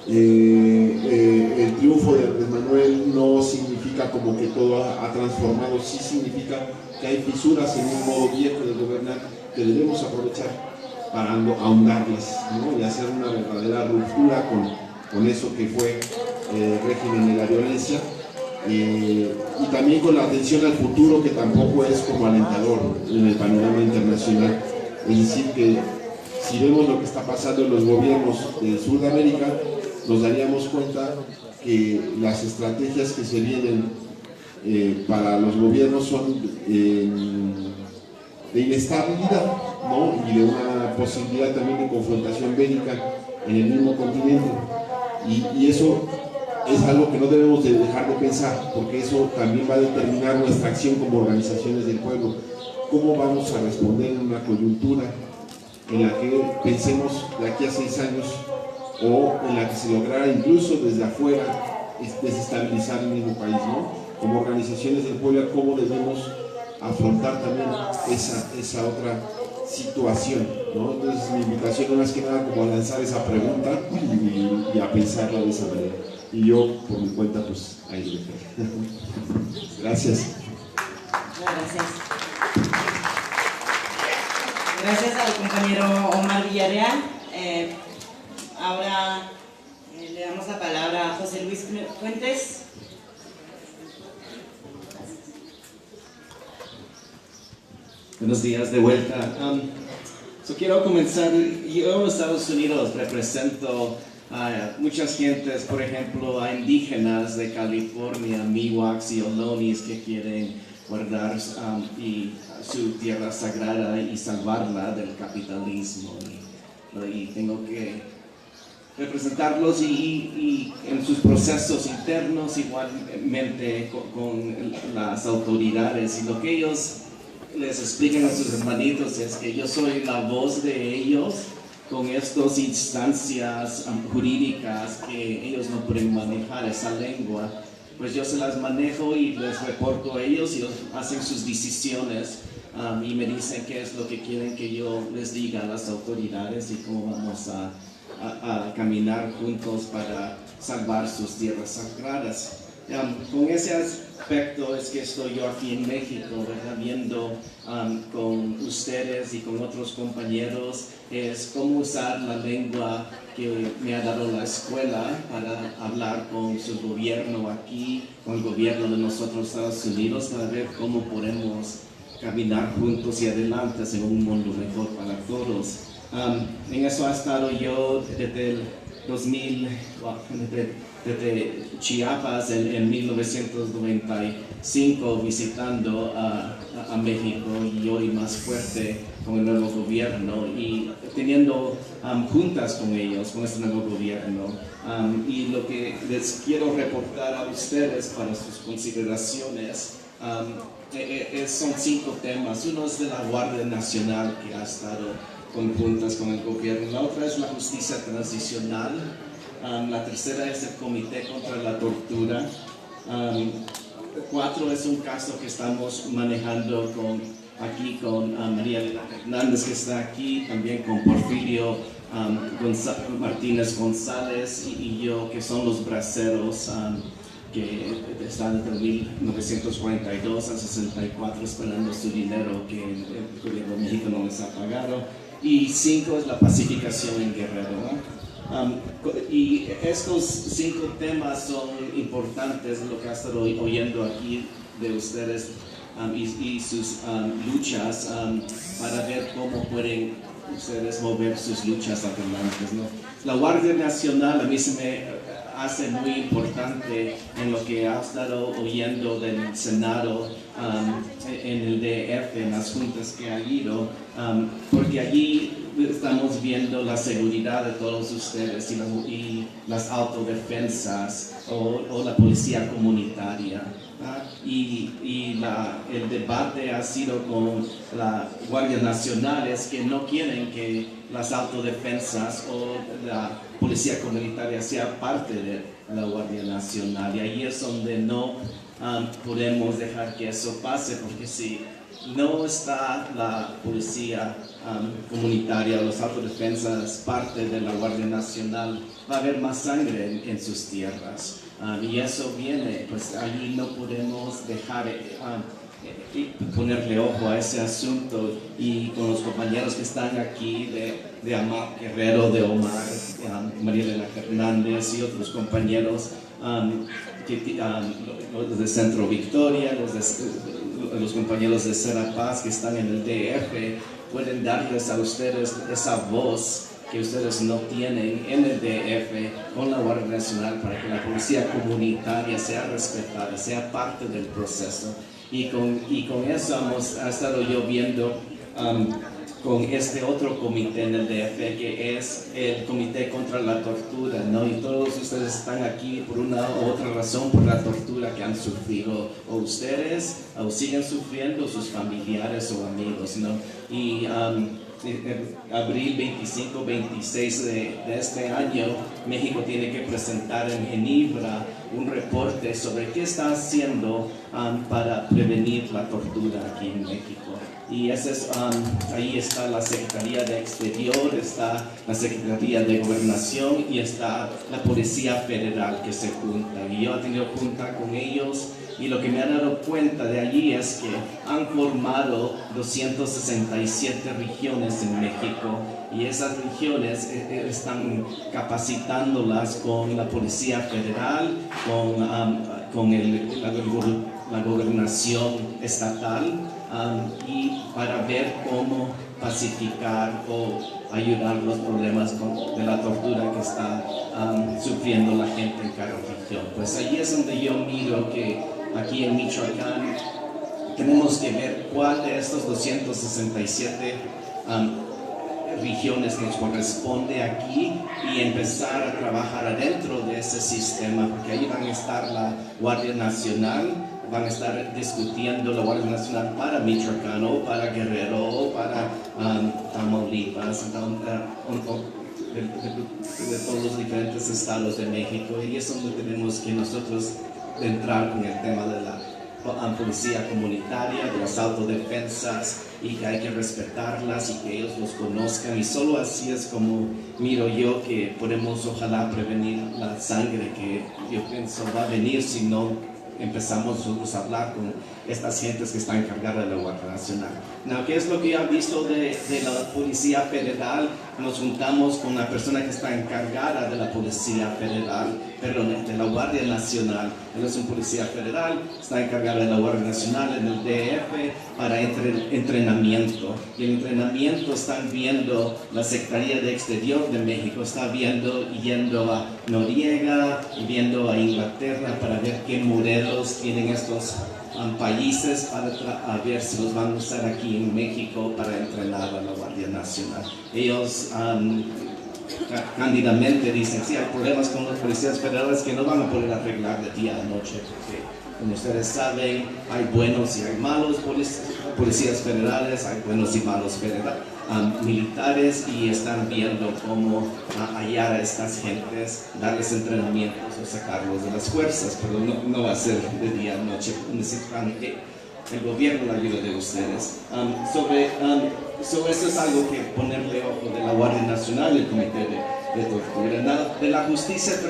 el triunfo de Andrés Manuel no significa como que todo ha transformado, sí significa que hay fisuras en un modo viejo de gobernar que debemos aprovechar para ahondarlas, ¿no? Y hacer una verdadera ruptura con eso que fue el régimen de la violencia, y también con la atención al futuro, que tampoco es como alentador en el panorama internacional. Es decir, que si vemos lo que está pasando en los gobiernos de Sudamérica, nos daríamos cuenta que las estrategias que se vienen para los gobiernos son de inestabilidad, ¿no? Y de una posibilidad también de confrontación bélica en el mismo continente. Y eso es algo que no debemos de dejar de pensar, porque eso también va a determinar nuestra acción como organizaciones del pueblo. ¿Cómo vamos a responder en una coyuntura en la que pensemos de aquí a 6 años, o en la que se lograra incluso desde afuera desestabilizar el mismo país, ¿no? Como organizaciones del pueblo, ¿cómo debemos afrontar también esa otra situación, ¿no? Entonces mi invitación es más que nada como a lanzar esa pregunta y a pensarla de esa manera. Y yo, por mi cuenta, pues ahí lo dejo. Gracias. Gracias. Gracias al compañero Omar Villarreal. Ahora le damos la palabra a José Luis Fuentes. Buenos días de vuelta. Quiero comenzar. Yo en Estados Unidos represento a muchas gentes, por ejemplo, a indígenas de California, Miwoks y Ohlonís, que quieren guardar su tierra sagrada y salvarla del capitalismo. Y tengo que representarlos y en sus procesos internos, igualmente con las autoridades. Y lo que ellos les explican a sus hermanitos es que yo soy la voz de ellos con estas instancias jurídicas que ellos no pueden manejar esa lengua. Pues yo se las manejo y les reporto a ellos y ellos hacen sus decisiones y me dicen qué es lo que quieren que yo les diga a las autoridades y cómo vamos a caminar juntos para salvar sus tierras sagradas. Con ese aspecto es que estoy yo aquí en México, ¿verdad? Viendo con ustedes y con otros compañeros es cómo usar la lengua que me ha dado la escuela para hablar con su gobierno aquí, con el gobierno de nosotros Estados Unidos, para ver cómo podemos caminar juntos y adelante hacia un mundo mejor para todos. En eso ha estado yo desde el 2000, desde Chiapas en 1995 visitando a México, y hoy más fuerte con el nuevo gobierno y teniendo juntas con ellos, con este nuevo gobierno. Y lo que les quiero reportar a ustedes para sus consideraciones son 5 temas. Uno es de la Guardia Nacional, que ha estado conjuntas con el gobierno. La otra es la justicia transicional. La tercera es el Comité contra la Tortura. 4 es un caso que estamos manejando aquí con María Hernández, que está aquí, también con Porfirio Martínez González y yo, que son los braceros que están desde 1942 a 64 esperando su dinero que el gobierno mexicano les ha pagado. Y 5 es la pacificación en Guerrero, ¿no? Y estos 5 temas son importantes, lo que ha estado oyendo aquí de ustedes y sus luchas para ver cómo pueden ustedes mover sus luchas adelante, ¿no? La Guardia Nacional a mí se me hace muy importante en lo que ha estado oyendo del Senado, en el DF, en las juntas que ha ido, porque allí estamos viendo la seguridad de todos ustedes y las autodefensas o la policía comunitaria. El debate ha sido con la Guardia Nacional, es que no quieren que las autodefensas o la policía comunitaria sea parte de la Guardia Nacional, y ahí es donde no podemos dejar que eso pase, porque si no está la policía comunitaria o las autodefensas parte de la Guardia Nacional, va a haber más sangre en sus tierras. Y eso viene, pues allí no podemos dejar ponerle ojo a ese asunto, y con los compañeros que están aquí de Amar Guerrero, de Omar, María Elena Hernández y otros compañeros, los de Centro Victoria, los compañeros de Serapaz que están en el DF, pueden darles a ustedes esa voz que ustedes no tienen en el DF con la Guardia Nacional, para que la policía comunitaria sea respetada, sea parte del proceso. Y con eso ha estado yo viendo con este otro comité en el DF, que es el Comité contra la Tortura, ¿no? Y todos ustedes están aquí por una u otra razón, por la tortura que han sufrido, o ustedes, o siguen sufriendo, sus familiares o amigos, ¿no? Y abril 25-26 de este año, México tiene que presentar en Ginebra un reporte sobre qué está haciendo para prevenir la tortura aquí en México. Y ese es, ahí está la Secretaría de Exterior, está la Secretaría de Gobernación y está la Policía Federal que se junta. Y yo he tenido junta con ellos, y lo que me he dado cuenta de allí es que han formado 267 regiones en México, y esas regiones están capacitándolas con la Policía Federal, con la gobernación estatal, y para ver cómo pacificar o ayudar los problemas de la tortura que está sufriendo la gente en cada región. Pues ahí es donde yo miro que aquí en Michoacán tenemos que ver cuál de estos 267 regiones nos corresponde aquí, y empezar a trabajar adentro de ese sistema, porque ahí van a estar la Guardia Nacional, van a estar discutiendo la Guardia Nacional para Michoacán o para Guerrero o para Tamaulipas, de todos los diferentes estados de México, y es donde tenemos que nosotros entrar con el tema de la policía comunitaria, de las autodefensas, y que hay que respetarlas y que ellos los conozcan, y solo así es como miro yo que podemos ojalá prevenir la sangre que yo pienso va a venir si no empezamos nosotros a hablar con estas gentes que están encargadas de la Guardia Nacional. ¿Qué es lo que he visto de la Policía Federal? Nos juntamos con la persona que está encargada de la Policía Federal, perdón, de la Guardia Nacional. Él es un policía federal, está encargado de la Guardia Nacional en el DF para entrenamiento. Y el entrenamiento están viendo la Secretaría de Exterior de México, está yendo a Noriega, viendo a Inglaterra para ver qué modelos tienen estos países, para ver si los van a usar aquí en México para entrenar a la Guardia Nacional. Ellos cándidamente dicen, sí, hay problemas con los policías federales que no van a poder arreglar de día a noche, porque como ustedes saben, hay buenos y hay malos policías federales, hay buenos y malos militares, y están viendo cómo hallar a estas gentes, darles entrenamientos o sacarlos de las fuerzas, pero no va a ser de día a noche. Necesitan el gobierno la ayuda de ustedes. Sobre eso es algo que ponerle ojo de la Guardia Nacional, el Comité de Tortura. De la justicia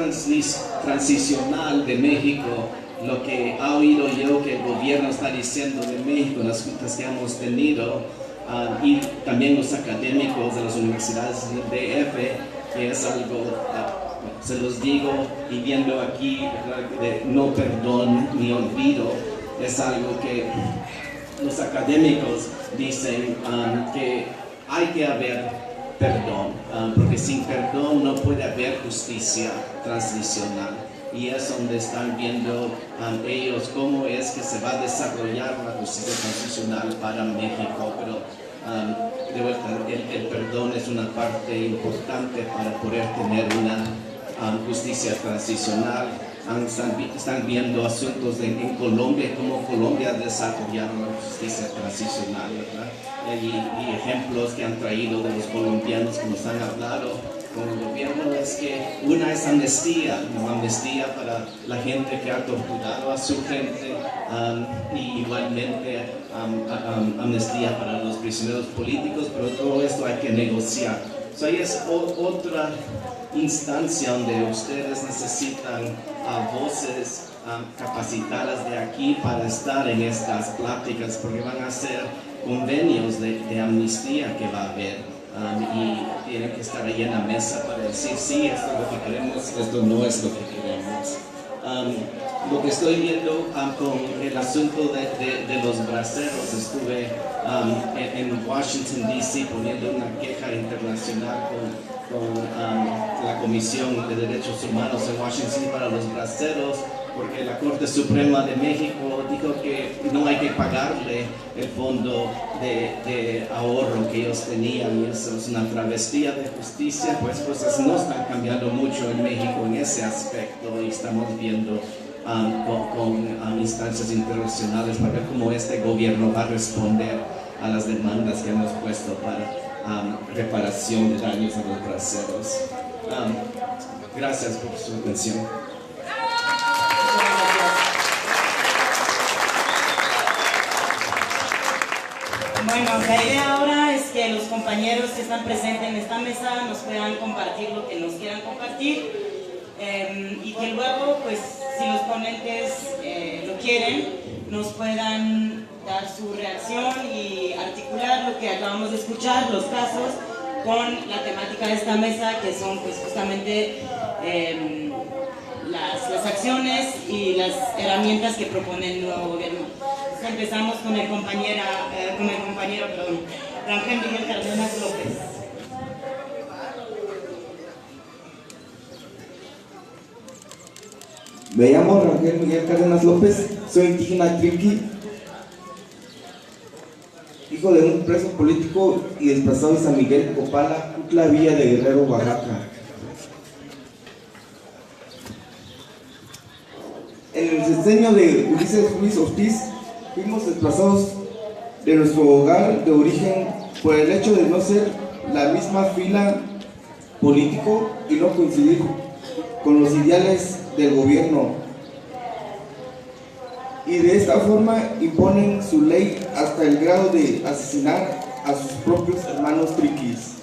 transicional de México, lo que ha oído yo que el gobierno está diciendo de México en las juntas que hemos tenido, y también los académicos de las universidades del DF, que es algo, se los digo, y viendo aquí, de no perdón ni olvido, es algo que los académicos dicen que hay que haber perdón, porque sin perdón no puede haber justicia transicional. Y es donde están viendo ellos cómo es que se va a desarrollar la justicia transicional para México. Pero de vuelta, el perdón es una parte importante para poder tener una justicia transicional. Están viendo asuntos en Colombia, cómo Colombia desarrollaron la justicia transicional, ¿verdad? Y ejemplos que han traído de los colombianos que nos han hablado con el gobierno es que una es amnistía, ¿no? Amnistía para la gente que ha torturado a su gente, y igualmente amnistía para los prisioneros políticos, pero todo esto hay que negociar. So, ahí es otra instancia donde ustedes necesitan voces capacitadas de aquí para estar en estas pláticas, porque van a ser convenios de amnistía que va a haber. Y tienen que estar ahí en la mesa para decir, sí, esto es lo que queremos, esto no es lo que queremos. Lo que estoy viendo con el asunto de los braceros, estuve en Washington, D.C. poniendo una queja internacional con la Comisión de Derechos Humanos en Washington para los braceros, porque la Corte Suprema de México dijo que no hay que pagarle el fondo de ahorro que ellos tenían, y eso es una travestía de justicia. Pues cosas no están cambiando mucho en México en ese aspecto, y estamos viendo con instancias internacionales para ver cómo este gobierno va a responder a las demandas que hemos puesto para reparación de daños a los braceros. Gracias por su atención. Bueno, la idea ahora es que los compañeros que están presentes en esta mesa nos puedan compartir lo que nos quieran compartir, y que luego, pues, si los ponentes lo quieren, nos puedan dar su reacción y articular lo que acabamos de escuchar, los casos, con la temática de esta mesa, que son, pues, justamente las acciones y las herramientas que propone el nuevo gobierno. Entonces, empezamos con el compañero, Rangel Miguel Cárdenas López. Me llamo Rangel Miguel Cárdenas López, soy indígena Triqui, hijo de un preso político y desplazado de San Miguel Copala, Cucla Villa de Guerrero, Oaxaca. En el sexenio de Ulises Ruiz Ortiz fuimos desplazados de nuestro hogar de origen por el hecho de no ser la misma fila político y no coincidir con los ideales del gobierno, y de esta forma imponen su ley hasta el grado de asesinar a sus propios hermanos triquis.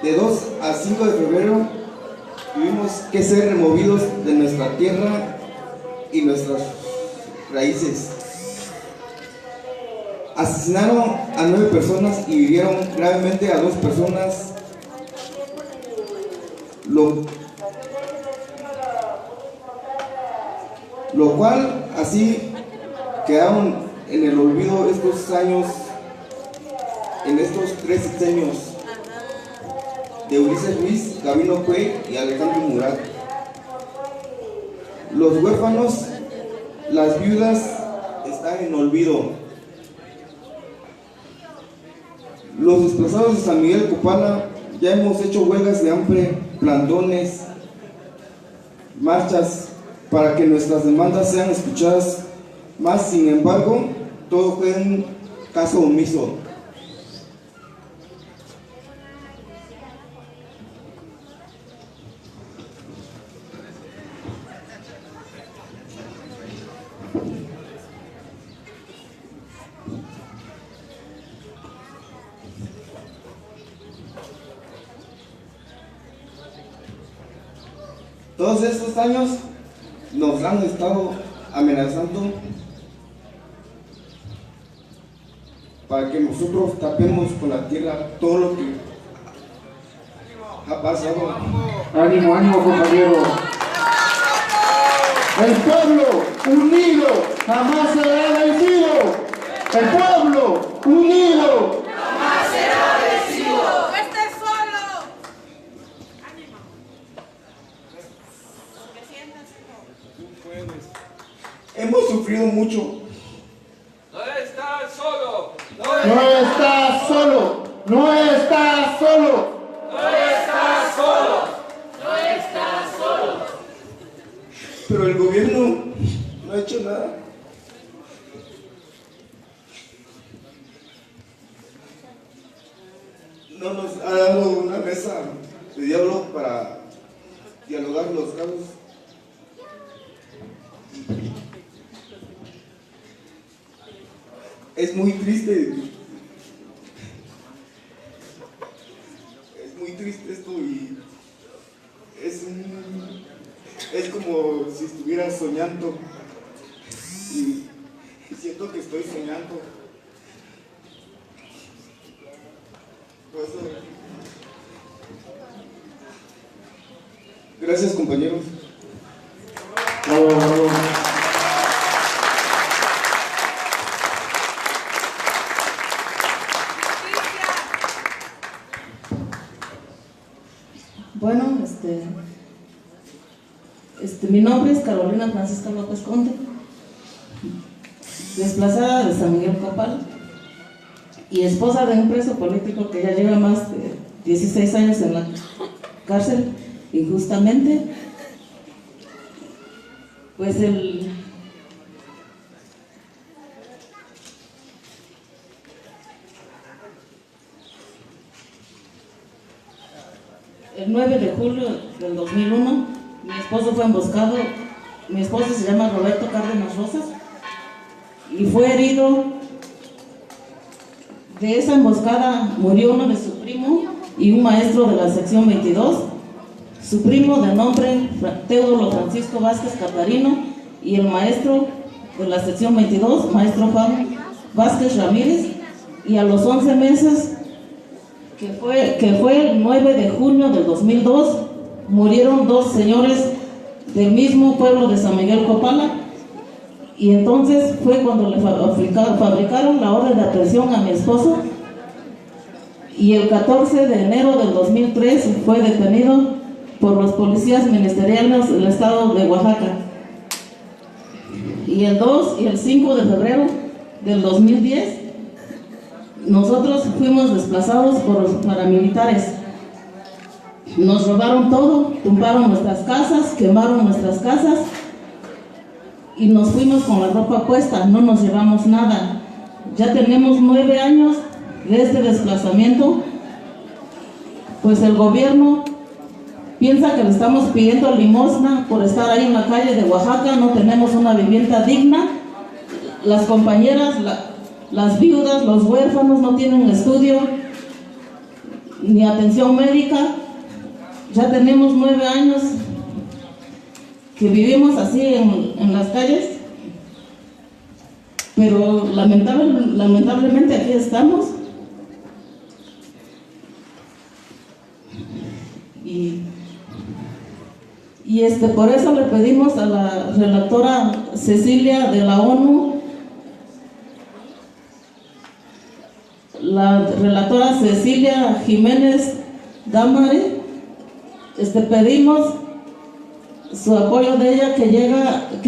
De 2 a 5 de febrero tuvimos que ser removidos de nuestra tierra y nuestras raíces. Asesinaron a 9 personas y hirieron gravemente a 2 personas, lo cual así quedaron en el olvido estos años, en estos 3 sexenios de Ulises Ruiz, Gabino Cue y Alejandro Murat. Los huérfanos, las viudas están en olvido. Los desplazados de San Miguel Copala ya hemos hecho huelgas de hambre, plantones, marchas para que nuestras demandas sean escuchadas, más sin embargo, todo fue un caso omiso. Todos estos años nos han estado amenazando para que nosotros tapemos con la tierra todo lo que ha pasado. Ánimo, ánimo, compañero. El pueblo unido jamás será vencido. El pueblo unido jamás será vencido. ¡No estés solo! ¡Ánimo! Hemos sufrido mucho. No estás solo. No estás solo. No estás solo. No estás solo. No estás solo. Pero el gobierno no ha hecho nada. No nos ha dado una mesa de diálogo para dialogar los casos. Es muy triste. Es muy triste esto y es como si estuviera soñando y siento que estoy soñando. Por eso, gracias, compañeros. Bravo, bravo. Bueno, mi nombre es Carolina Francisca López Conde, desplazada de San Miguel Copala y esposa de un preso político que ya lleva más de 16 años en la cárcel injustamente. Pues el 9 de julio del 2001, mi esposo fue emboscado. Mi esposo se llama Roberto Cárdenas Rosas y fue herido. De esa emboscada murió uno de su primo y un maestro de la sección 22, su primo de nombre Teodoro Francisco Vázquez Catarino, y el maestro de la sección 22, maestro Juan Vázquez Ramírez. Y a los 11 meses, que fue el 9 de junio del 2002, murieron dos señores del mismo pueblo de San Miguel Copala, y entonces fue cuando le fabricaron la orden de aprehensión a mi esposo, y el 14 de enero del 2003 fue detenido por los policías ministeriales del estado de Oaxaca. Y el 2 y el 5 de febrero del 2010 nosotros fuimos desplazados por los paramilitares. Nos robaron todo, tumbaron nuestras casas, quemaron nuestras casas y nos fuimos con la ropa puesta, no nos llevamos nada. Ya tenemos 9 años de este desplazamiento. Pues el gobierno piensa que le estamos pidiendo limosna por estar ahí en la calle de Oaxaca. No tenemos una vivienda digna. Las compañeras, las viudas, los huérfanos no tienen estudio ni atención médica. Ya tenemos 9 años que vivimos así en las calles, pero lamentablemente aquí estamos. Y por eso le pedimos a la relatora Cecilia de la ONU, la relatora Cecilia Jiménez Dámare, pedimos su apoyo de ella, que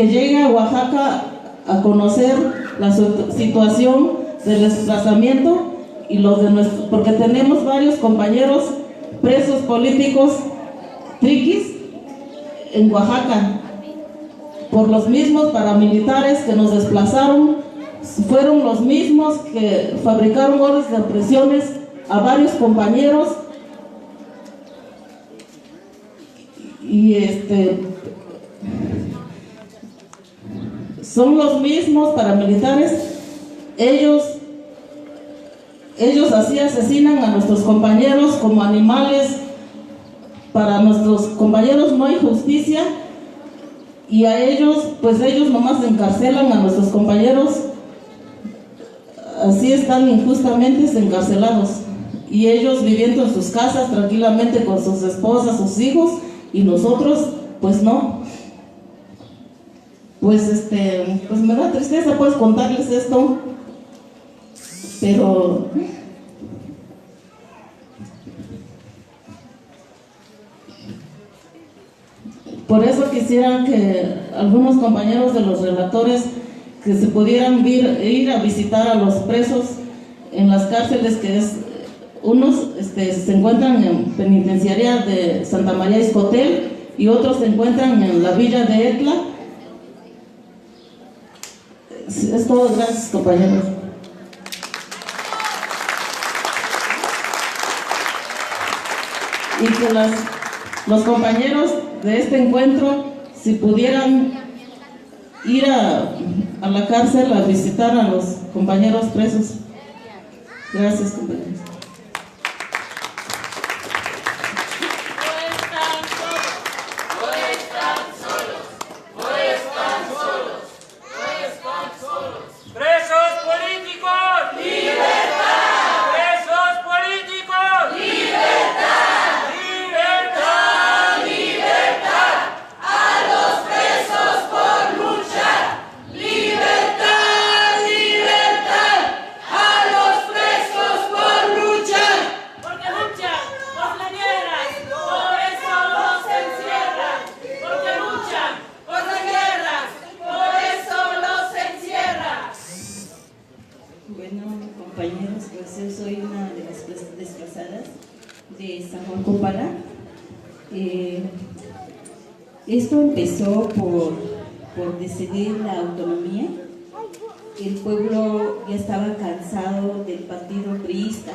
llegue a Oaxaca a conocer la situación del desplazamiento y los de porque tenemos varios compañeros presos políticos triquis en Oaxaca por los mismos paramilitares que nos desplazaron. Fueron los mismos que fabricaron órdenes de aprehensiones a varios compañeros y son los mismos paramilitares. Ellos así asesinan a nuestros compañeros como animales. Para nuestros compañeros no hay justicia y a ellos, pues ellos nomás encarcelan a nuestros compañeros así están injustamente encarcelados, y ellos viviendo en sus casas tranquilamente con sus esposas, sus hijos, y nosotros pues no. Pues pues me da tristeza pues contarles esto, pero por eso quisiera que algunos compañeros de los relatores que se pudieran ir a visitar a los presos en las cárceles, que es unos se encuentran en penitenciaria de Santa María Iscotel y otros se encuentran en la villa de Etla. Es todo, gracias compañeros. Y que los compañeros de este encuentro, si pudieran ir a la cárcel a visitar a los compañeros presos. Gracias compañeros. Esto empezó por decidir la autonomía. El pueblo ya estaba cansado del partido priista,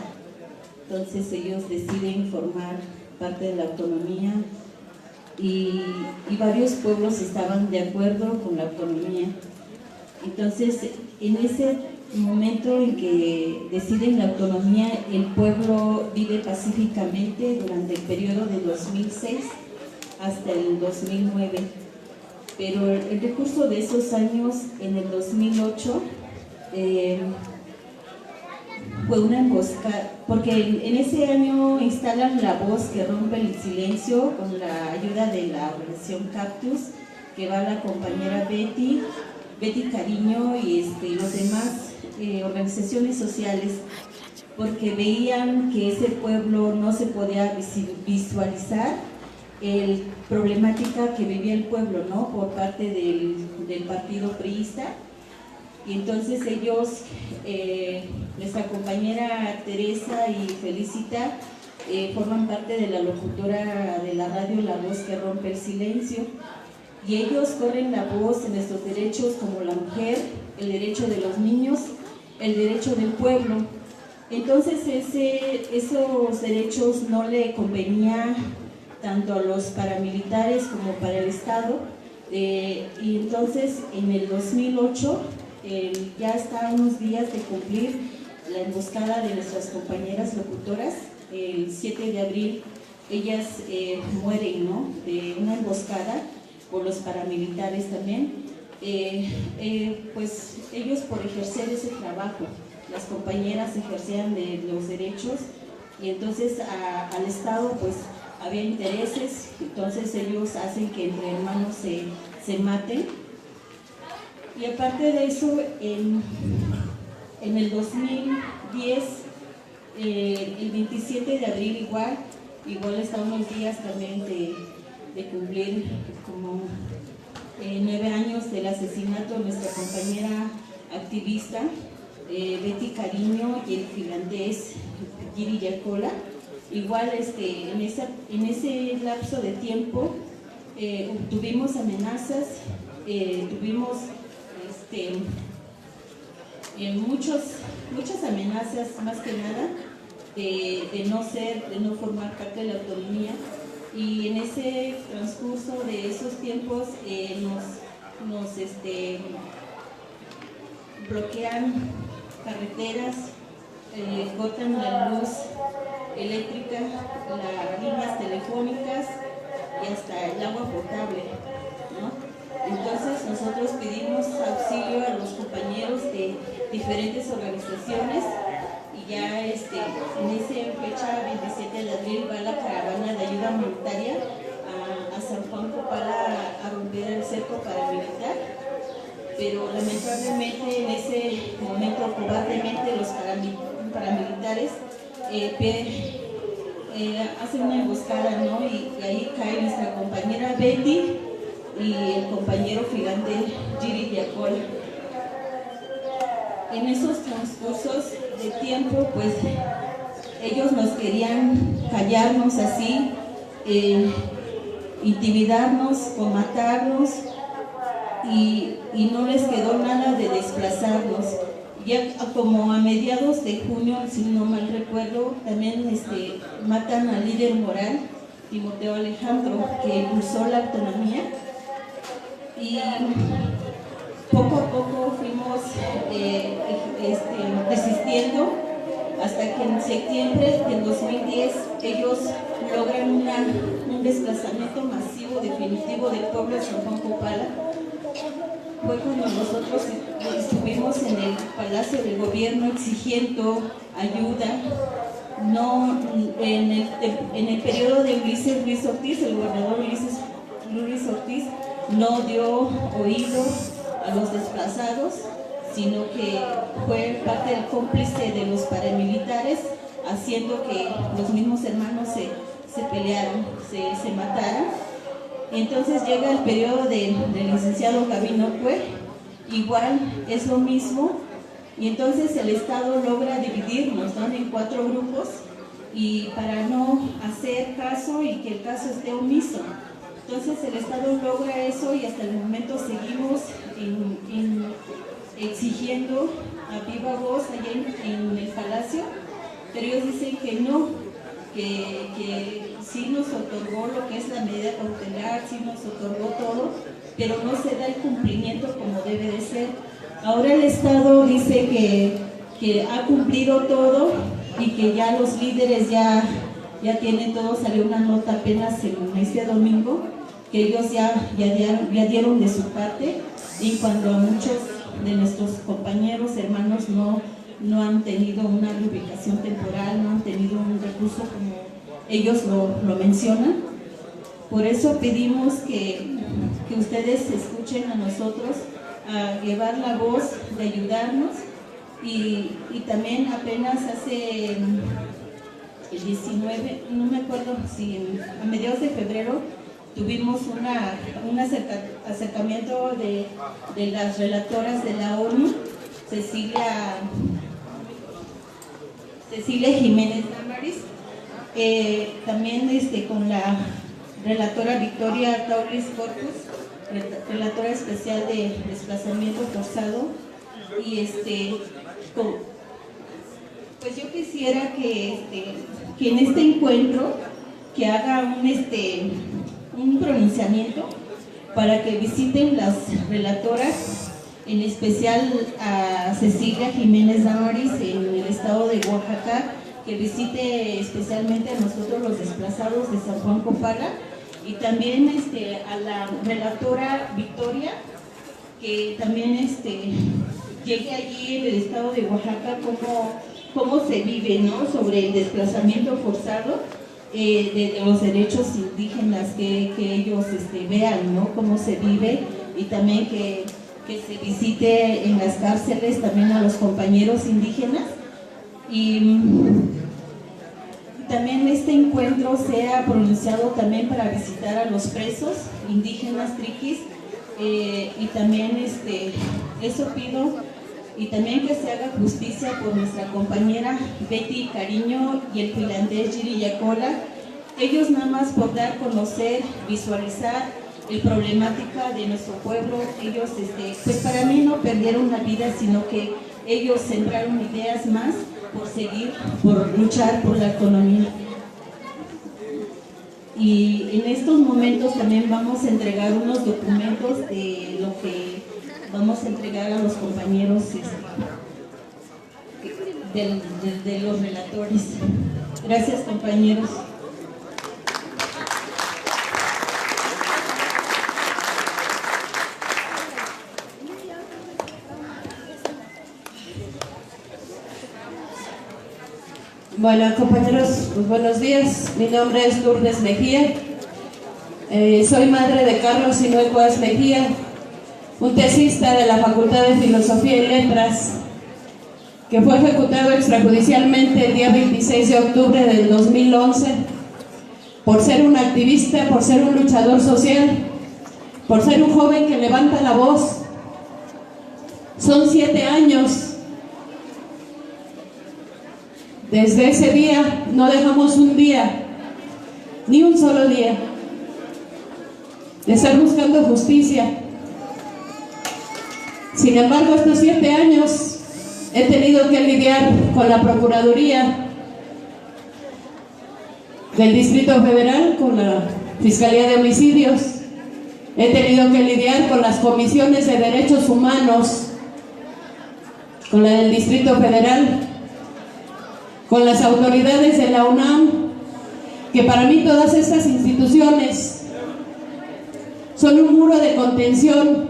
entonces ellos deciden formar parte de la autonomía y varios pueblos estaban de acuerdo con la autonomía. Entonces, en ese momento en que deciden la autonomía, el pueblo vive pacíficamente durante el periodo de 2006 hasta el 2009, pero el recurso de esos años, en el 2008, fue una emboscada, porque en ese año instalan La Voz que rompe el silencio con la ayuda de la organización Cactus, que va la compañera Betty Cariño y los demás organizaciones sociales, porque veían que ese pueblo no se podía visualizar la problemática que vivía el pueblo, ¿no?, por parte del partido priista. Y entonces ellos, nuestra compañera Teresa y Felicita, forman parte de la locutora de la radio La Voz que rompe el silencio, y ellos corren la voz en nuestros derechos como la mujer, el derecho de los niños, el derecho del pueblo. Entonces esos derechos no le convenía tanto a los paramilitares como para el Estado, y entonces en el 2008, ya está a unos días de cumplir la emboscada de nuestras compañeras locutoras. El 7 de abril ellas mueren, ¿no?, de una emboscada por los paramilitares también. Pues ellos, por ejercer ese trabajo, las compañeras ejercían de los derechos, y entonces al Estado pues había intereses, entonces ellos hacen que entre hermanos se maten. Y aparte de eso, en el 2010, el 27 de abril igual está unos días también de cumplir como 9 años del asesinato de nuestra compañera activista Betty Cariño y el finlandés Giri Yacola. Igual en ese lapso de tiempo tuvimos amenazas, tuvimos muchas amenazas, más que nada de no formar parte de la autonomía. Y en ese transcurso de esos tiempos nos bloquean carreteras, cortan la luz eléctrica, las líneas telefónicas y hasta el agua potable, ¿no? Entonces nosotros pedimos auxilio a los compañeros de diferentes organizaciones y ya en esa fecha 27 de abril va la caravana de ayuda humanitaria a San Juan Copala a romper el cerco paramilitar, pero lamentablemente en ese momento cobardemente los paramilitares hacen una emboscada, ¿no? Y ahí cae nuestra compañera Betty y el compañero Filante Giri Yacola. En esos transcursos de tiempo, pues ellos nos querían callarnos así, intimidarnos o matarnos, y no les quedó nada de desplazarnos. Ya como a mediados de junio, si no mal recuerdo, también matan al líder moral, Timoteo Alejandro, que impulsó la autonomía, y poco a poco fuimos resistiendo hasta que en septiembre del 2010 ellos logran un desplazamiento masivo definitivo del pueblo de San Juan Copala. Fue cuando nosotros estuvimos en el Palacio del Gobierno exigiendo ayuda. No, en el periodo de Ulises Ruiz Ortiz, el gobernador Ulises Ruiz Ortiz no dio oído a los desplazados, sino que fue parte del cómplice de los paramilitares, haciendo que los mismos hermanos se pelearan, se mataran. Entonces llega el periodo del licenciado Gabino Cue, igual es lo mismo, y entonces el Estado logra dividirnos, ¿no?, en 4 grupos, y para no hacer caso y que el caso esté omiso. Entonces el Estado logra eso y hasta el momento seguimos exigiendo a viva voz allá en el Palacio, pero ellos dicen que no, que sí nos otorgó lo que es la medida cautelar, sí nos otorgó todo, pero no se da el cumplimiento como debe de ser. Ahora el Estado dice que ha cumplido todo y que ya los líderes ya tienen todo. Salió una nota apenas este domingo que ellos ya dieron de su parte, y cuando a muchos de nuestros compañeros, hermanos, no han tenido una reubicación temporal, no han tenido un recurso como ellos lo mencionan. Por eso pedimos que ustedes escuchen a nosotros, a llevar la voz de ayudarnos, y también apenas hace el 19, no me acuerdo si a mediados de febrero, tuvimos un acercamiento de las relatoras de la ONU, Cecilia Jiménez Damaris, también con la relatora Victoria Tauris Corpus, relatora especial de desplazamiento forzado, y pues yo quisiera que en este encuentro que haga un pronunciamiento para que visiten las relatoras, en especial a Cecilia Jiménez Damaris en el estado de Oaxaca, que visite especialmente a nosotros los desplazados de San Juan Copala, y también a la relatora Victoria, que también llegue allí en el estado de Oaxaca cómo se vive, ¿no?, sobre el desplazamiento forzado de los derechos indígenas, que ellos vean, ¿no?, cómo se vive, y también que se visite en las cárceles también a los compañeros indígenas, y también este encuentro sea pronunciado también para visitar a los presos indígenas triquis, y también eso pido, y también que se haga justicia por nuestra compañera Betty Cariño y el finlandés Giri Yacola. Ellos nada más por dar a conocer, visualizar la problemática de nuestro pueblo, ellos pues para mí no perdieron la vida, sino que ellos sembraron ideas más por luchar por la autonomía. Y en estos momentos también vamos a entregar unos documentos de lo que vamos a entregar a los compañeros de los relatores. Gracias, compañeros. Bueno, compañeros, pues buenos días. Mi nombre es Lourdes Mejía. Soy madre de Carlos Sinue Coas Mejía, un tesista de la Facultad de Filosofía y Letras, que fue ejecutado extrajudicialmente el día 26 de octubre del 2011 por ser un activista, por ser un luchador social, por ser un joven que levanta la voz. Son 7 años. Desde ese día no dejamos un día, ni un solo día, de estar buscando justicia. Sin embargo, estos 7 años he tenido que lidiar con la Procuraduría del Distrito Federal, con la Fiscalía de Homicidios. He tenido que lidiar con las comisiones de derechos humanos, con la del Distrito Federal, con las autoridades de la UNAM, que para mí todas estas instituciones son un muro de contención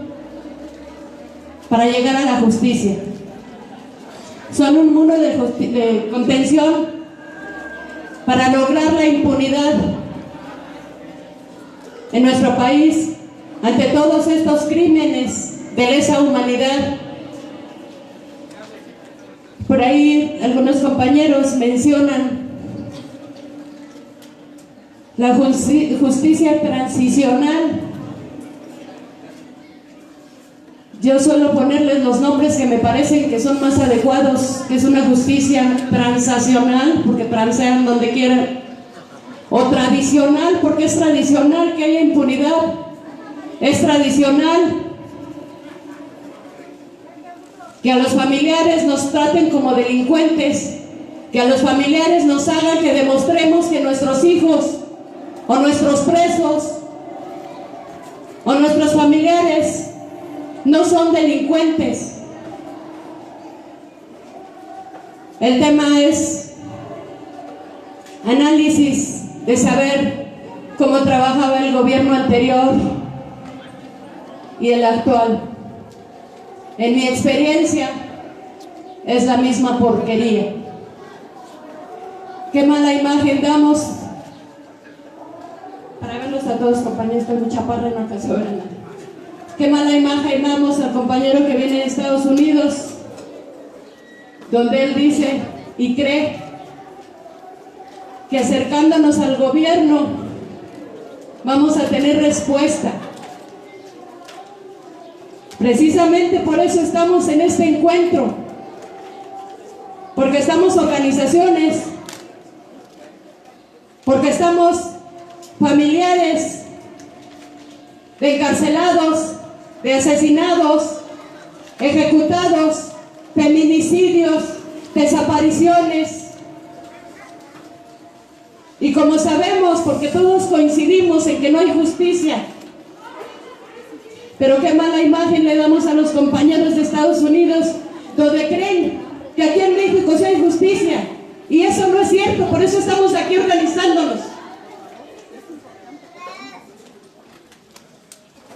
para llegar a la justicia. Son un muro de contención para lograr la impunidad en nuestro país ante todos estos crímenes de lesa humanidad. Por ahí algunos compañeros mencionan la justicia transicional. Yo suelo ponerles los nombres que me parecen que son más adecuados, que es una justicia transacional, porque transean donde quieran, o tradicional, porque es tradicional que haya impunidad, es tradicional que a los familiares nos traten como delincuentes, que a los familiares nos hagan que demostremos que nuestros hijos o nuestros presos o nuestros familiares no son delincuentes. El tema es análisis de saber cómo trabajaba el gobierno anterior y el actual. En mi experiencia es la misma porquería. Qué mala imagen damos. Para verlos a todos, compañeros, estoy muy chaparra, no alcanzo a ver a nadie. Qué mala imagen damos al compañero que viene de Estados Unidos, donde él dice y cree que acercándonos al gobierno vamos a tener respuesta. Precisamente por eso estamos en este encuentro, porque estamos organizaciones, porque estamos familiares de encarcelados, de asesinados, ejecutados, feminicidios, desapariciones. Y como sabemos, porque todos coincidimos en que no hay justicia, pero qué mala imagen le damos a los compañeros de Estados Unidos, donde creen que aquí en México sí hay justicia, y eso no es cierto. Por eso estamos aquí organizándonos.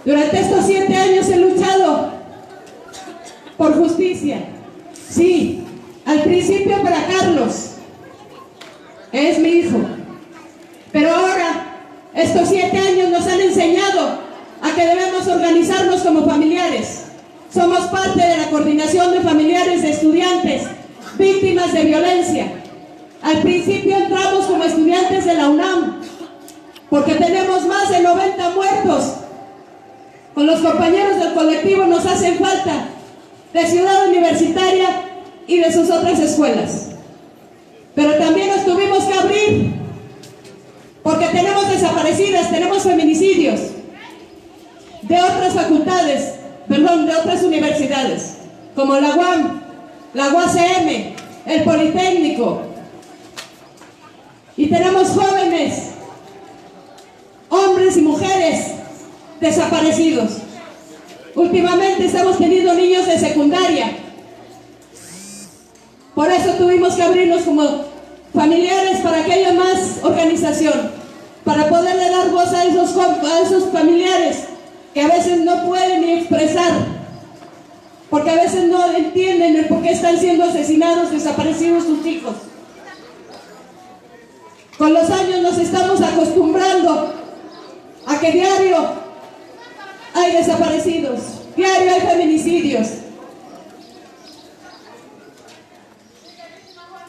Durante estos 7 años he luchado por justicia. Sí, al principio para Carlos, es mi hijo, pero ahora estos 7 años nos han enseñado a que debemos organizarnos como familiares. Somos parte de la coordinación de familiares de estudiantes víctimas de violencia. Al principio entramos como estudiantes de la UNAM, porque tenemos más de 90 muertos. Con los compañeros del colectivo nos hacen falta de Ciudad Universitaria y de sus otras escuelas. Pero también nos tuvimos que abrir, porque tenemos desaparecidas, tenemos feminicidios de otras facultades, perdón, de otras universidades, como la UAM, la UACM, el Politécnico. Y tenemos jóvenes, hombres y mujeres desaparecidos. Últimamente estamos teniendo niños de secundaria. Por eso tuvimos que abrirnos como familiares, para que haya más organización, para poderle dar voz a esos familiares que a veces no pueden ni expresar, porque a veces no entienden el por qué están siendo asesinados, desaparecidos sus hijos. Con los años nos estamos acostumbrando a que diario hay desaparecidos, diario hay feminicidios.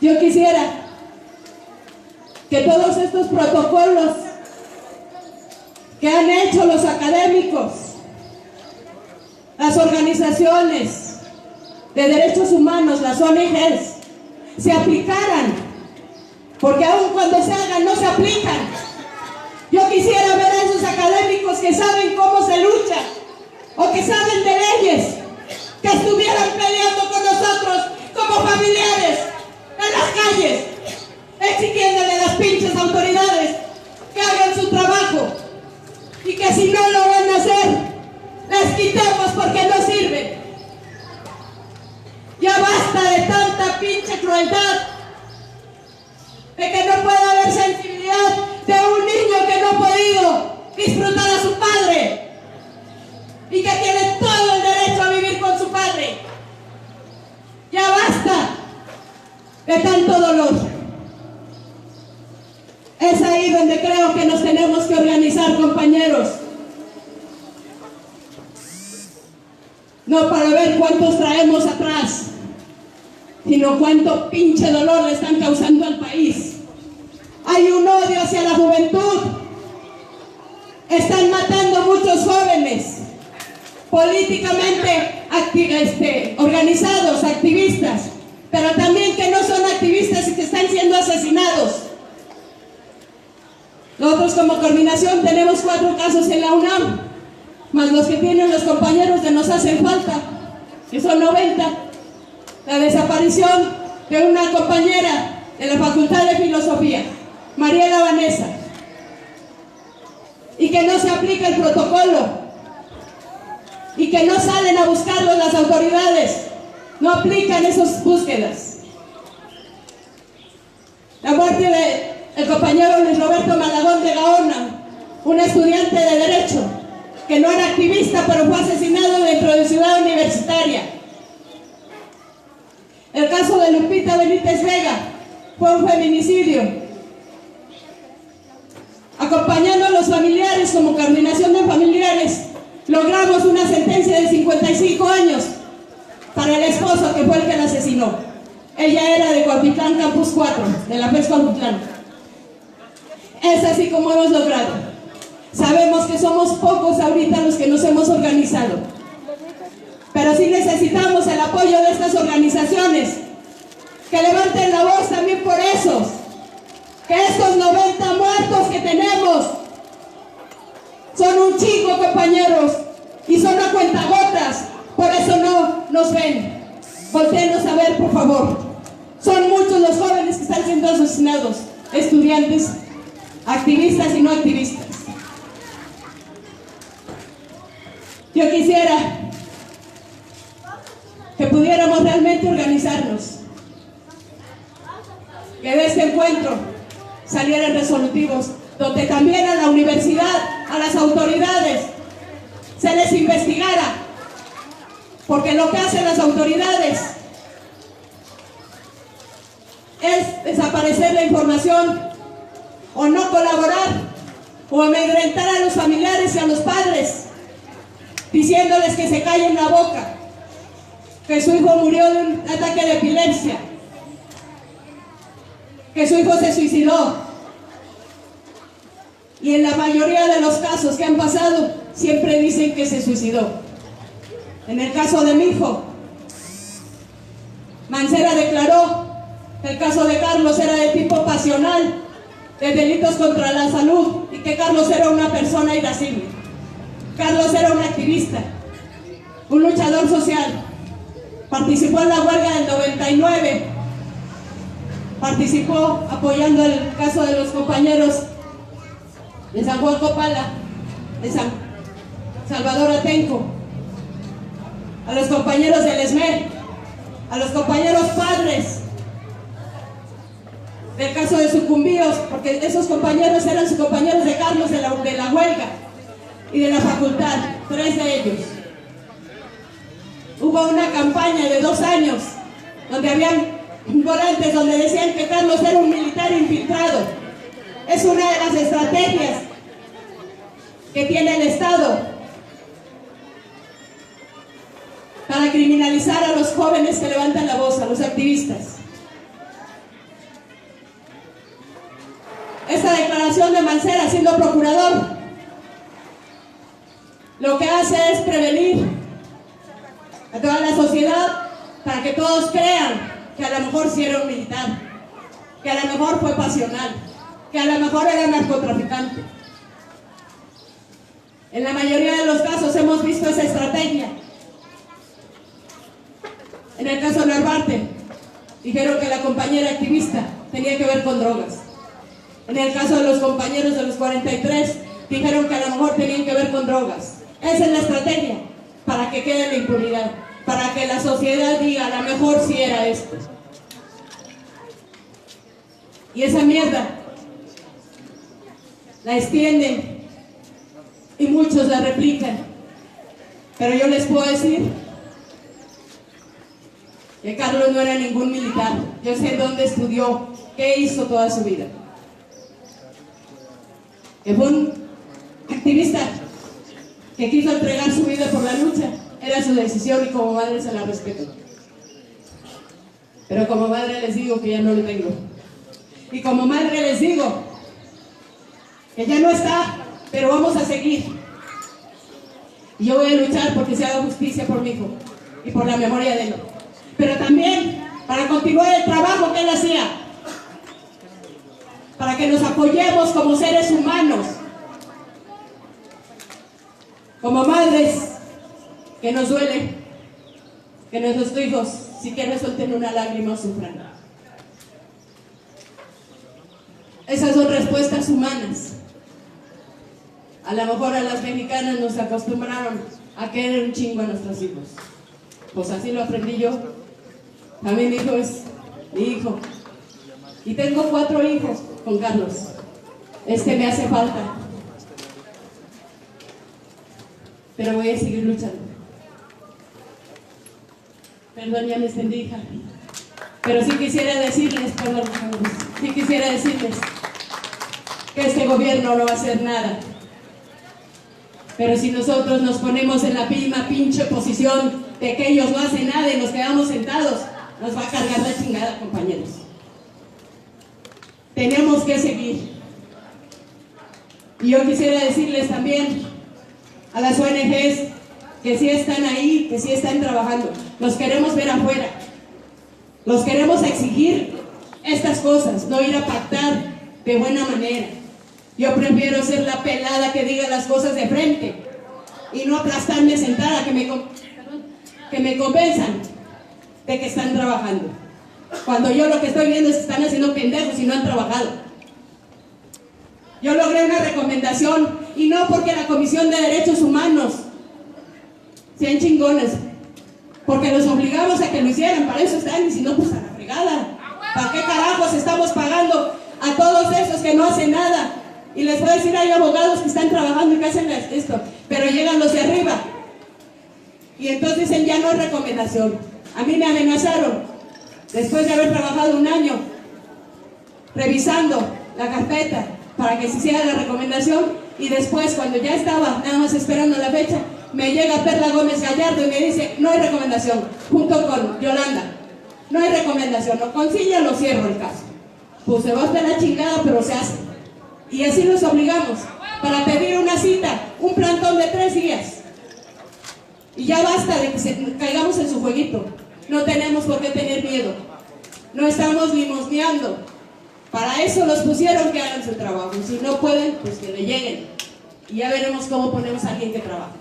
Yo quisiera que todos estos protocolos que han hecho los académicos, las organizaciones de derechos humanos, las ONGs, se aplicaran, porque aun cuando se hagan, no se aplican. Yo quisiera ver a esos académicos que saben cómo se lucha, o que saben de leyes, que estuvieran peleando con nosotros como familiares en las calles, exigiéndole a las pinches autoridades que hagan su trabajo, y que si no lo van a hacer, les quitemos porque no sirven. Ya basta de tanta pinche crueldad, de que no puede haber sensibilidad de un niño que no ha podido disfrutar a su padre y que tiene todo el derecho a vivir con su padre. Ya basta de tanto dolor. Es ahí donde creo que nos tenemos que organizar, compañeros. No para ver cuántos traemos atrás, sino cuánto pinche dolor le están causando al país. Hay un odio hacia la juventud. Están matando muchos jóvenes, políticamente organizados, activistas, pero también que no son activistas y que están siendo asesinados. Nosotros como coordinación tenemos 4 casos en la UNAM, más los que tienen los compañeros de Nos Hacen Falta, que son 90. La desaparición de una compañera de la Facultad de Filosofía, Mariela Vanessa, y que no se aplica el protocolo, y que no salen a buscarlos las autoridades, no aplican esas búsquedas. La muerte del compañero Luis Roberto Malagón de Gaona, un estudiante de Derecho, que no era activista, pero fue asesinado dentro de Ciudad Universitaria. El caso de Lupita Benítez Vega fue un feminicidio. Acompañando a los familiares como coordinación de familiares, logramos una sentencia de 55 años para el esposo, que fue el que la asesinó. Ella era de Cuautitlán Campus 4, de la FES Cuautitlán. Es así como hemos logrado. Sabemos que somos pocos ahorita los que nos hemos organizado, pero sí necesitamos el apoyo de estas organizaciones, que levanten la voz también por esos, que estos 90 muertos que tenemos son un chingo, compañeros, y son a cuentagotas, por eso no nos ven. Voltéenos a ver, por favor. Son muchos los jóvenes que están siendo asesinados, estudiantes, activistas y no activistas. Yo quisiera que pudiéramos realmente organizarnos, que de este encuentro salieran resolutivos, donde también a la universidad, a las autoridades, se les investigara, porque lo que hacen las autoridades es desaparecer la información, o no colaborar, o amedrentar a los familiares y a los padres, diciéndoles que se callen la boca, que su hijo murió de un ataque de epilepsia, que su hijo se suicidó. Y en la mayoría de los casos que han pasado, siempre dicen que se suicidó. En el caso de mi hijo, Mancera declaró que el caso de Carlos era de tipo pasional, de delitos contra la salud, y que Carlos era una persona irascible. Carlos era un activista, un luchador social. Participó en la huelga del 99, participó apoyando el caso de los compañeros de San Juan Copala, de San Salvador Atenco, a los compañeros del ESMER, a los compañeros padres del caso de Sucumbíos, porque esos compañeros eran sus compañeros de Carlos de la huelga y de la facultad, 3 de ellos. Hubo una campaña de 2 años donde habían volantes donde decían que Carlos era un militar infiltrado, Es una de las estrategias que tiene el Estado para criminalizar a los jóvenes que levantan la voz, a los activistas. Esta declaración de Mancera, siendo procurador, lo que hace es prevenir a toda la sociedad para que todos crean que a lo mejor sí era un militar, que a lo mejor fue pasional, que a lo mejor era narcotraficante. En la mayoría de los casos hemos visto esa estrategia. En el caso de Narvarte, dijeron que la compañera activista tenía que ver con drogas. En el caso de los compañeros de los 43, dijeron que a lo mejor tenían que ver con drogas. Esa es la estrategia, para que quede la impunidad, para que la sociedad diga, a lo mejor sí era esto. Y esa mierda la extienden y muchos la replican. Pero yo les puedo decir que Carlos no era ningún militar. Yo sé dónde estudió, qué hizo toda su vida. Que fue un activista que quiso entregar su vida por la lucha. Era su decisión y como madre se la respeto. Pero como madre les digo que ya no lo tengo. Y como madre les digo que ya no está, pero vamos a seguir. Y yo voy a luchar porque se haga justicia por mi hijo y por la memoria de él. Pero también para continuar el trabajo que él hacía. Para que nos apoyemos como seres humanos. Como madres, que nos duele que nuestros hijos siquiera suelten una lágrima o sufran. Esas son respuestas humanas. A lo mejor a las mexicanas nos acostumbraron a querer un chingo a nuestros hijos. Pues así lo aprendí yo. También mi hijo es mi hijo. Y tengo 4 hijos con Carlos. Este me hace falta. Pero voy a seguir luchando. Perdón, ya me extendí, hija. Pero sí quisiera decirles, perdón, sí quisiera decirles que este gobierno no va a hacer nada. Pero si nosotros nos ponemos en la misma pinche posición de que ellos no hacen nada y nos quedamos sentados, nos va a cargar la chingada, compañeros. Tenemos que seguir. Y yo quisiera decirles también a las ONGs que sí están ahí, que sí están trabajando. Los queremos ver afuera. Los queremos exigir estas cosas, no ir a pactar de buena manera. Yo prefiero ser la pelada que diga las cosas de frente y no aplastarme sentada, que me convenzan de que están trabajando. Cuando yo lo que estoy viendo es que están haciendo pendejos y no han trabajado. Yo logré una recomendación y no porque la Comisión de Derechos Humanos sean chingones, porque los obligamos a que lo hicieran, para eso están, y si no, pues a la fregada. ¿Para qué carajos estamos pagando a todos esos que no hacen nada? Y les voy a decir, hay abogados que están trabajando y que hacen esto, pero llegan los de arriba y entonces dicen, ya no es recomendación. A mí me amenazaron, después de haber trabajado 1 año revisando la carpeta para que se hiciera la recomendación, y después, cuando ya estaba nada más esperando la fecha, me llega Perla Gómez Gallardo y me dice, no hay recomendación, junto con Yolanda, no hay recomendación, no consigue, lo cierro el caso. Pues se va hasta la chingada, pero se hace. Y así los obligamos, para pedir una cita, un plantón de 3 días. Y ya basta de que caigamos en su jueguito. No tenemos por qué tener miedo. No estamos limosneando. Para eso los pusieron, que hagan su trabajo. Si no pueden, pues que le lleguen. Y ya veremos cómo ponemos a alguien que trabaje.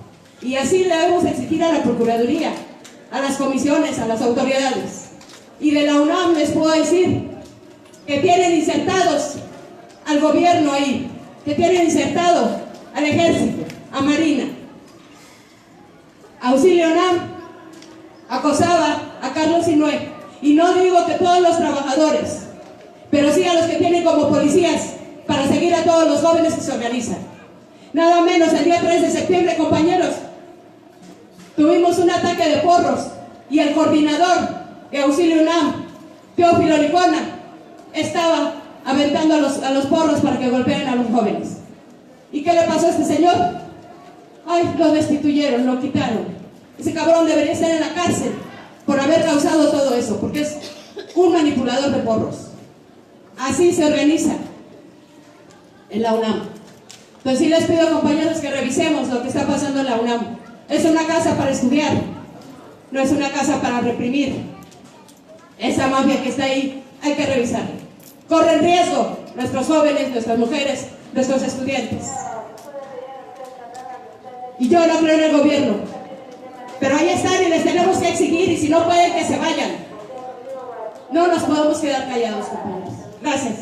Y así le debemos exigir a la Procuraduría, a las comisiones, a las autoridades. Y de la UNAM les puedo decir que tienen insertados al gobierno ahí, que tienen insertado al ejército, a Marina. Auxilio UNAM acosaba a Carlos Sinue. Y no digo que todos los trabajadores, pero sí a los que tienen como policías, para seguir a todos los jóvenes que se organizan. Nada menos el día 3 de septiembre, compañeros, tuvimos un ataque de porros y el coordinador de Auxilio UNAM, Teófilo Licona, estaba aventando a los porros para que golpeen a los jóvenes. ¿Y qué le pasó a este señor? Ay, lo destituyeron, lo quitaron. Ese cabrón debería estar en la cárcel por haber causado todo eso, porque es un manipulador de porros. Así se organiza en la UNAM. Entonces sí les pido, compañeros, que revisemos lo que está pasando en la UNAM. Es una casa para estudiar, no es una casa para reprimir. Esa mafia que está ahí hay que revisarla. Corren riesgo nuestros jóvenes, nuestras mujeres, nuestros estudiantes. Y yo no creo en el gobierno, pero ahí están y les tenemos que exigir, y si no pueden, que se vayan. No nos podemos quedar callados, compañeros. Gracias.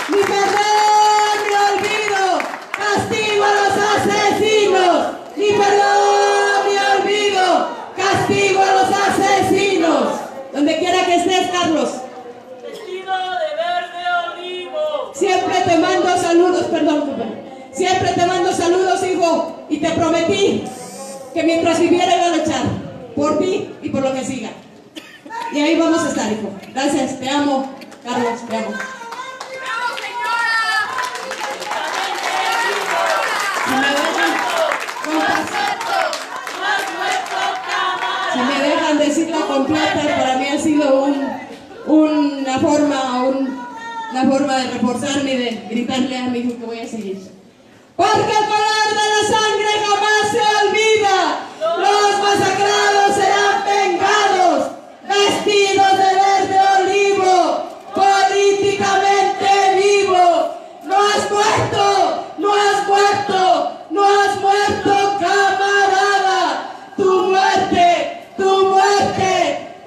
Ni perdón ni olvido, castigo a los asesinos. Ni perdón ni olvido, castigo a los asesinos. Donde quiera que estés, Carlos. Vestido de verde olivo. Siempre te mando saludos, perdón, compañero. Siempre te mando saludos, hijo, y te prometí que mientras viviera iba a luchar por ti y por lo que siga. Y ahí vamos a estar, hijo. Gracias, te amo, Carlos, te amo. Si me dejan decirla completa, para mí ha sido una forma de reforzarme y de gritarle a mi hijo que voy a seguir. Porque el color de la sangre jamás se olvida. Los masacrados serán vengados, vestidos de verde olivo, políticamente vivo. No has muerto, no has muerto, no has muerto, camarada. Tu muerte, tu muerte,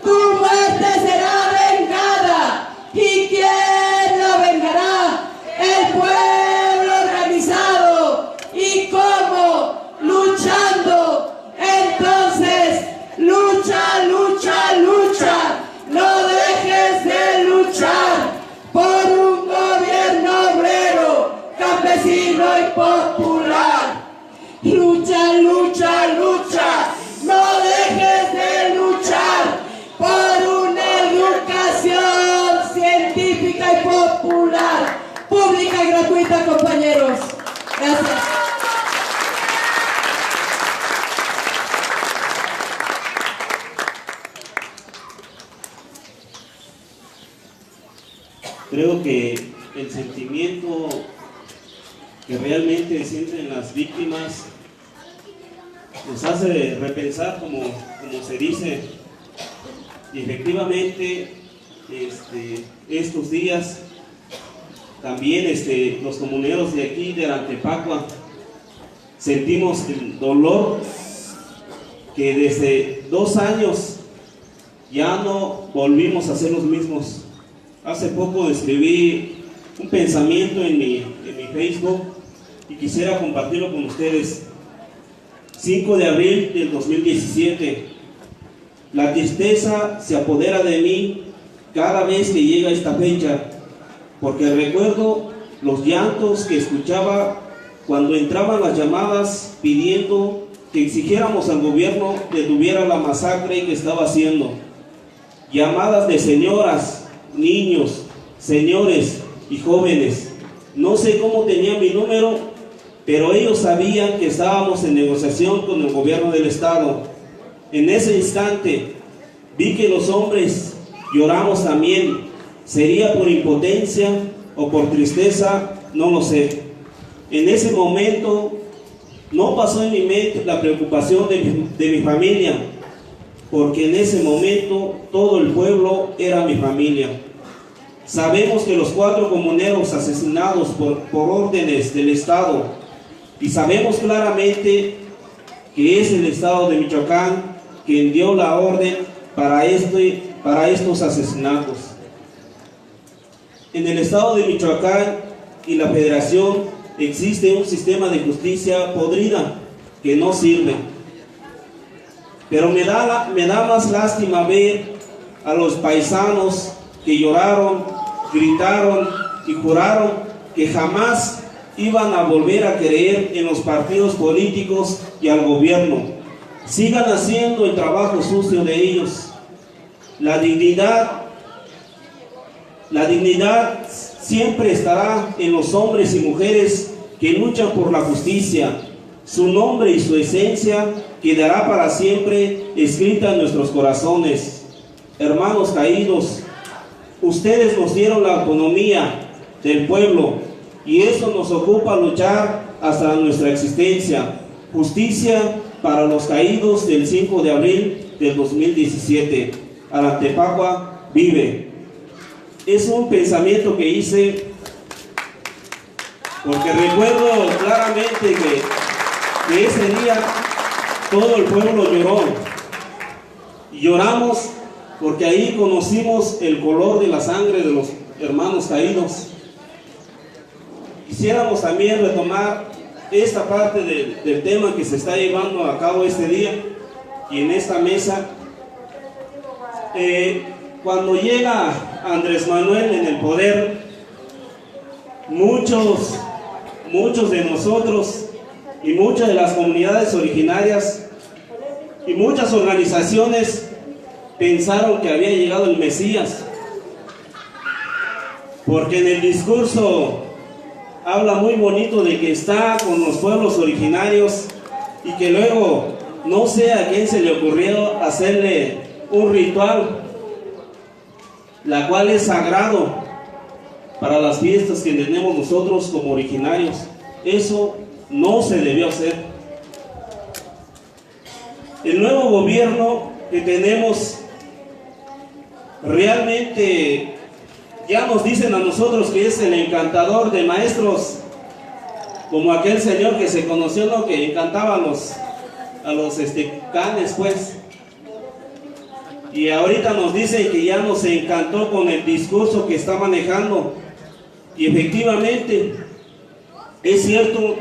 tu muerte será vengada. ¿Y quién la vengará? El pueblo organizado. ¿Y cómo? Luchando. Entonces, lucha, lucha, lucha. No dejes de luchar por un gobierno obrero, campesino y popular. Lucha, lucha, lucha. No dejes de luchar por una educación científica y popular, pública y gratuita, compañeros. Gracias. Creo que el sentimiento que realmente sienten las víctimas nos hace repensar, como se dice, y efectivamente estos días también los comuneros de aquí de Antepacua sentimos el dolor que desde 2 años ya no volvimos a ser los mismos. Hace poco escribí un pensamiento en mi Facebook y quisiera compartirlo con ustedes. 5 de abril del 2017. La tristeza se apodera de mí cada vez que llega esta fecha, porque recuerdo los llantos que escuchaba cuando entraban las llamadas pidiendo que exigiéramos al gobierno que detuviera la masacre que estaba haciendo. Llamadas de señoras, niños, señores y jóvenes. No sé cómo tenían mi número, pero ellos sabían que estábamos en negociación con el gobierno del estado. En ese instante vi que los hombres lloramos también. Sería por impotencia o por tristeza, no lo sé. En ese momento no pasó en mi mente la preocupación de mi familia, porque en ese momento todo el pueblo era mi familia. Sabemos que los 4 comuneros asesinados por órdenes del estado, y sabemos claramente que es el estado de Michoacán quien dio la orden para estos asesinatos. En el estado de Michoacán y la federación existe un sistema de justicia podrida que no sirve. Pero me da más lástima ver a los paisanos que lloraron, gritaron y juraron que jamás iban a volver a creer en los partidos políticos y al gobierno. Sigan haciendo el trabajo sucio de ellos. La dignidad siempre estará en los hombres y mujeres que luchan por la justicia. Su nombre y su esencia quedará para siempre escrita en nuestros corazones. Hermanos caídos, ustedes nos dieron la autonomía del pueblo y eso nos ocupa luchar hasta nuestra existencia. Justicia para los caídos del 5 de abril del 2017. Arantepacua vive. Es un pensamiento que hice porque recuerdo claramente que ese día todo el pueblo lloró. Y lloramos porque ahí conocimos el color de la sangre de los hermanos caídos. Quisiéramos también retomar esta parte del tema que se está llevando a cabo este día y en esta mesa. Cuando llega Andrés Manuel en el poder, muchos de nosotros y muchas de las comunidades originarias y muchas organizaciones pensaron que había llegado el Mesías, porque en el discurso habla muy bonito de que está con los pueblos originarios y que luego no sé a quién se le ocurrió hacerle un ritual, la cual es sagrado para las fiestas que tenemos nosotros como originarios. Eso no se debió hacer. El nuevo gobierno que tenemos realmente ya nos dicen a nosotros que es el encantador de maestros, como aquel señor que se conoció, ¿no?, que encantaba a los canes, pues. Y ahorita nos dicen que ya nos encantó con el discurso que está manejando. Y efectivamente, es cierto,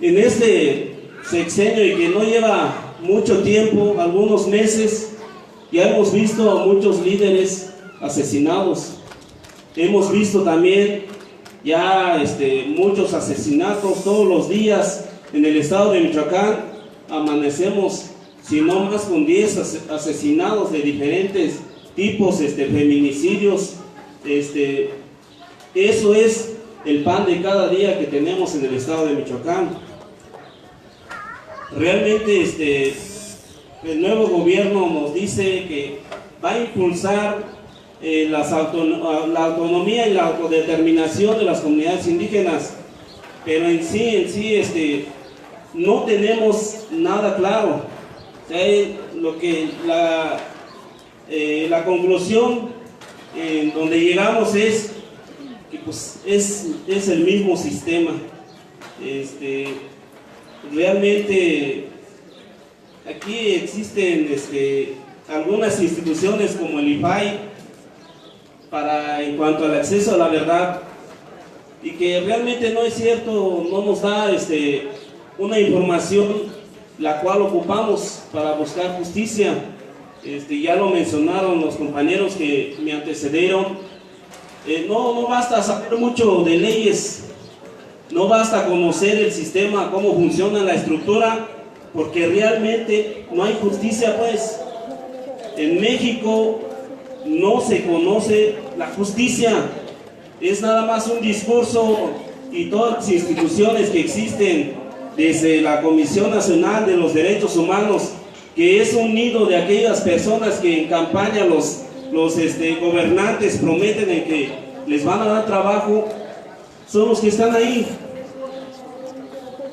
en este sexenio y que no lleva mucho tiempo, algunos meses, ya hemos visto a muchos líderes asesinados. Hemos visto también ya muchos asesinatos todos los días en el estado de Michoacán. Amanecemos, si no más, con 10 asesinados de diferentes tipos, feminicidios. Eso es el pan de cada día que tenemos en el estado de Michoacán. Realmente el nuevo gobierno nos dice que va a impulsar la autonomía y la autodeterminación de las comunidades indígenas, pero en sí no tenemos nada claro. O sea, la conclusión en donde llegamos es que pues es el mismo sistema. Realmente aquí existen algunas instituciones como el IFAI en cuanto al acceso a la verdad, y que realmente no es cierto, no nos da una información la cual ocupamos para buscar justicia. Ya lo mencionaron los compañeros que me antecedieron. No basta saber mucho de leyes, no basta conocer el sistema, cómo funciona la estructura, porque realmente no hay justicia, pues. En México no se conoce la justicia, es nada más un discurso, y todas las instituciones que existen, desde la Comisión Nacional de los Derechos Humanos, que es un nido de aquellas personas que en campaña los gobernantes prometen en que les van a dar trabajo, son los que están ahí.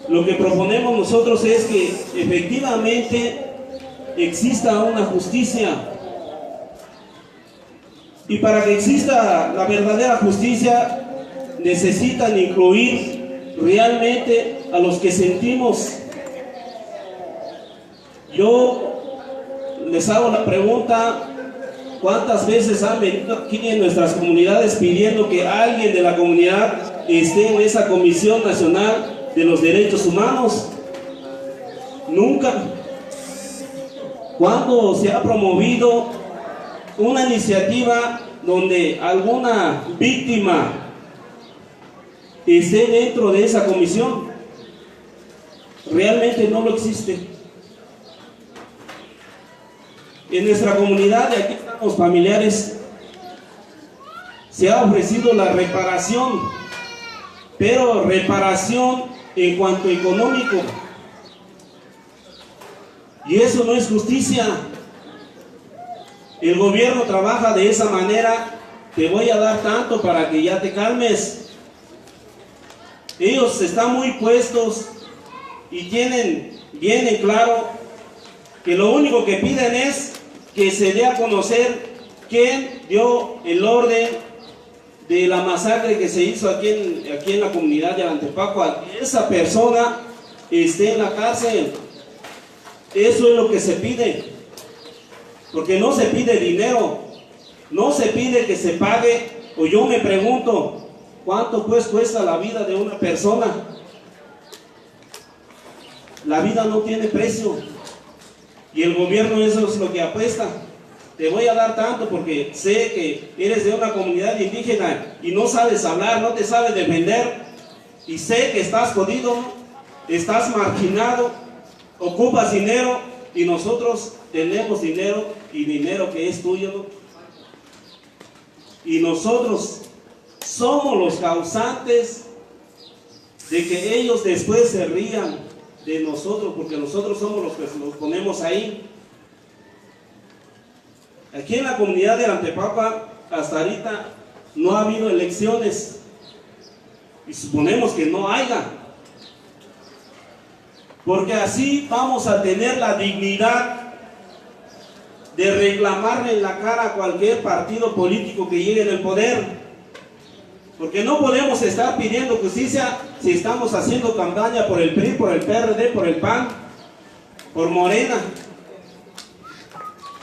Lo que proponemos nosotros es que efectivamente exista una justicia, y para que exista la verdadera justicia necesitan incluir realmente a los que sentimos. Yo les hago la pregunta: ¿cuántas veces han venido aquí en nuestras comunidades pidiendo que alguien de la comunidad esté en esa Comisión Nacional de los Derechos Humanos? Nunca. ¿Cuándo se ha promovido una iniciativa donde alguna víctima esté dentro de esa comisión? Realmente no lo existe. En nuestra comunidad, y aquí están los familiares, se ha ofrecido la reparación, pero reparación en cuanto económico. Y eso no es justicia. El gobierno trabaja de esa manera: te voy a dar tanto para que ya te calmes. Ellos están muy puestos y tienen bien en claro que lo único que piden es que se dé a conocer quién dio el orden de la masacre que se hizo aquí en la comunidad de Antepacua. Que esa persona esté en la cárcel. Eso es lo que se pide, porque no se pide dinero, no se pide que se pague. O yo me pregunto, ¿cuánto pues cuesta la vida de una persona? La vida no tiene precio, y el gobierno eso es lo que apuesta. Te voy a dar tanto porque sé que eres de una comunidad indígena y no sabes hablar, no te sabes defender, y sé que estás jodido, estás marginado, ocupas dinero, y nosotros tenemos dinero, y dinero que es tuyo, ¿no? Y nosotros somos los causantes de que ellos después se rían de nosotros, porque nosotros somos los que nos ponemos ahí. Aquí en la comunidad de Antepacua hasta ahorita no ha habido elecciones, y suponemos que no haya, porque así vamos a tener la dignidad de reclamarle en la cara a cualquier partido político que llegue en el poder. Porque no podemos estar pidiendo justicia si estamos haciendo campaña por el PRI, por el PRD, por el PAN, por Morena,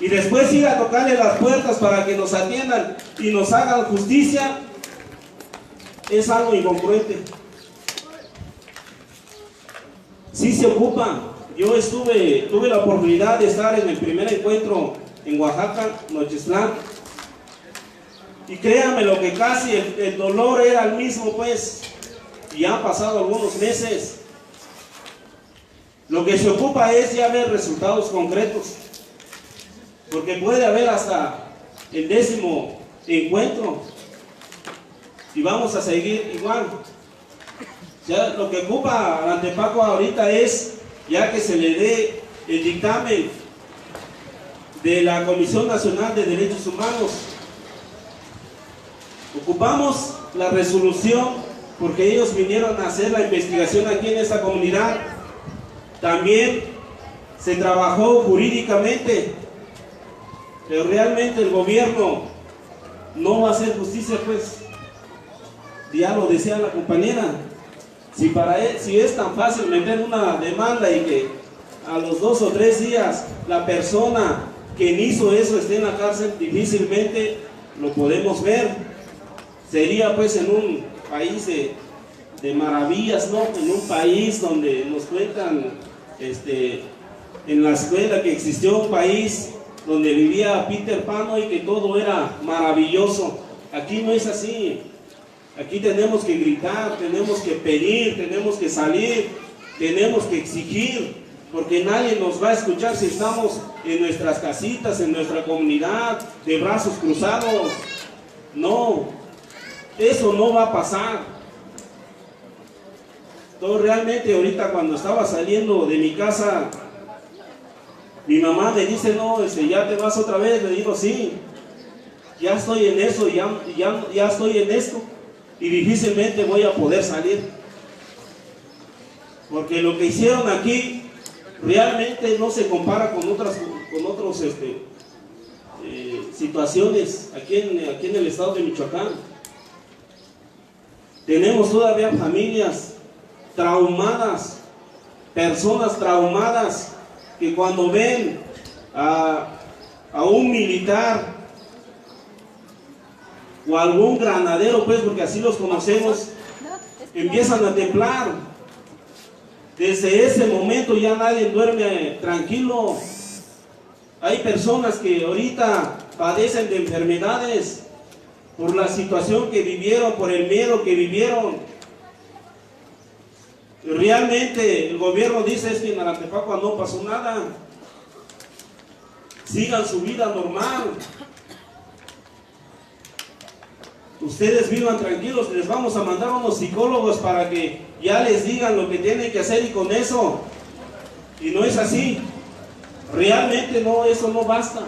y después ir a tocarle las puertas para que nos atiendan y nos hagan justicia. Es algo incongruente. Sí se ocupa. Yo tuve la oportunidad de estar en el primer encuentro en Oaxaca, Nochistlán, y créanme lo que casi el dolor era el mismo, pues, y han pasado algunos meses. Lo que se ocupa es ya ver resultados concretos, porque puede haber hasta el 10º encuentro y vamos a seguir igual. Ya lo que ocupa a Antepacua ahorita es ya que se le dé el dictamen de la Comisión Nacional de Derechos Humanos. Ocupamos la resolución porque ellos vinieron a hacer la investigación aquí en esta comunidad. También se trabajó jurídicamente, pero realmente el gobierno no va a hacer justicia, pues. Ya lo decía la compañera. Si es tan fácil meter una demanda y que a los 2 o 3 días la persona que hizo eso esté en la cárcel, difícilmente lo podemos ver. Sería pues en un país de maravillas, ¿no? En un país donde nos cuentan en la escuela que existió un país donde vivía Peter Pan y que todo era maravilloso. Aquí no es así. Aquí tenemos que gritar, tenemos que pedir, tenemos que salir, tenemos que exigir, porque nadie nos va a escuchar si estamos en nuestras casitas, en nuestra comunidad, de brazos cruzados. No, eso no va a pasar. Todo realmente ahorita cuando estaba saliendo de mi casa, mi mamá me dice, no, ya te vas otra vez. Le digo, sí, ya estoy en eso, ya estoy en esto. Y difícilmente voy a poder salir, porque lo que hicieron aquí realmente no se compara con otras situaciones aquí en el estado de Michoacán. Tenemos todavía familias traumadas, personas traumadas, que cuando ven a un militar o algún granadero, pues, porque así los conocemos, empiezan a temblar. Desde ese momento ya nadie duerme tranquilo. Hay personas que ahorita padecen de enfermedades por la situación que vivieron, por el miedo que vivieron. Realmente el gobierno dice es que en Antepacua no pasó nada. sigan su vida normal. Ustedes vivan tranquilos, les vamos a mandar unos psicólogos para que ya les digan lo que tienen que hacer y con eso. Y no es así. Realmente no, eso no basta.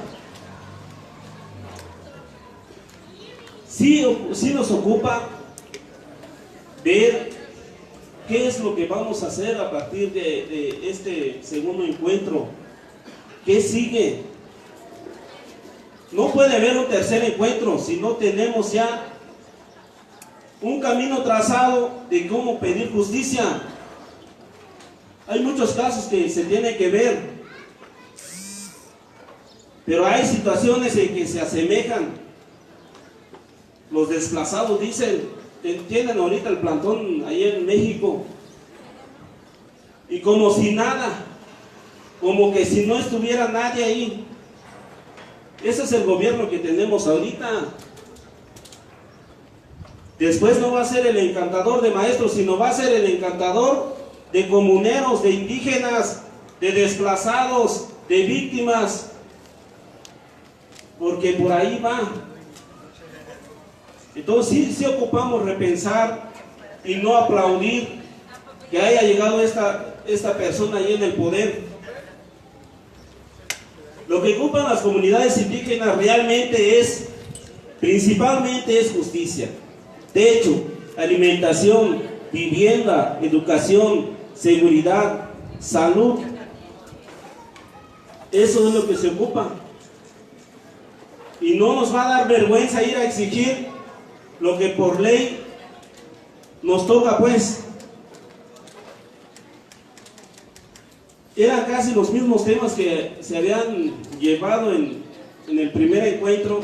Sí nos ocupa ver qué es lo que vamos a hacer a partir de este segundo encuentro. ¿Qué sigue? No puede haber un tercer encuentro si no tenemos ya un camino trazado de cómo pedir justicia. Hay muchos casos que se tienen que ver, pero hay situaciones en que se asemejan. Los desplazados dicen, tienen ahorita el plantón ahí en México, y como si nada, como que si no estuviera nadie ahí. Ese es el gobierno que tenemos ahorita. Después no va a ser el encantador de maestros, sino va a ser el encantador de comuneros, de indígenas, de desplazados, de víctimas, porque por ahí va. Entonces sí ocupamos repensar y no aplaudir que haya llegado esta persona ahí en el poder. Lo que ocupan las comunidades indígenas realmente principalmente es justicia. Techo, alimentación, vivienda, educación, seguridad, salud. Eso es lo que se ocupa. Y no nos va a dar vergüenza ir a exigir lo que por ley nos toca, pues. Eran casi los mismos temas que se habían llevado en el primer encuentro.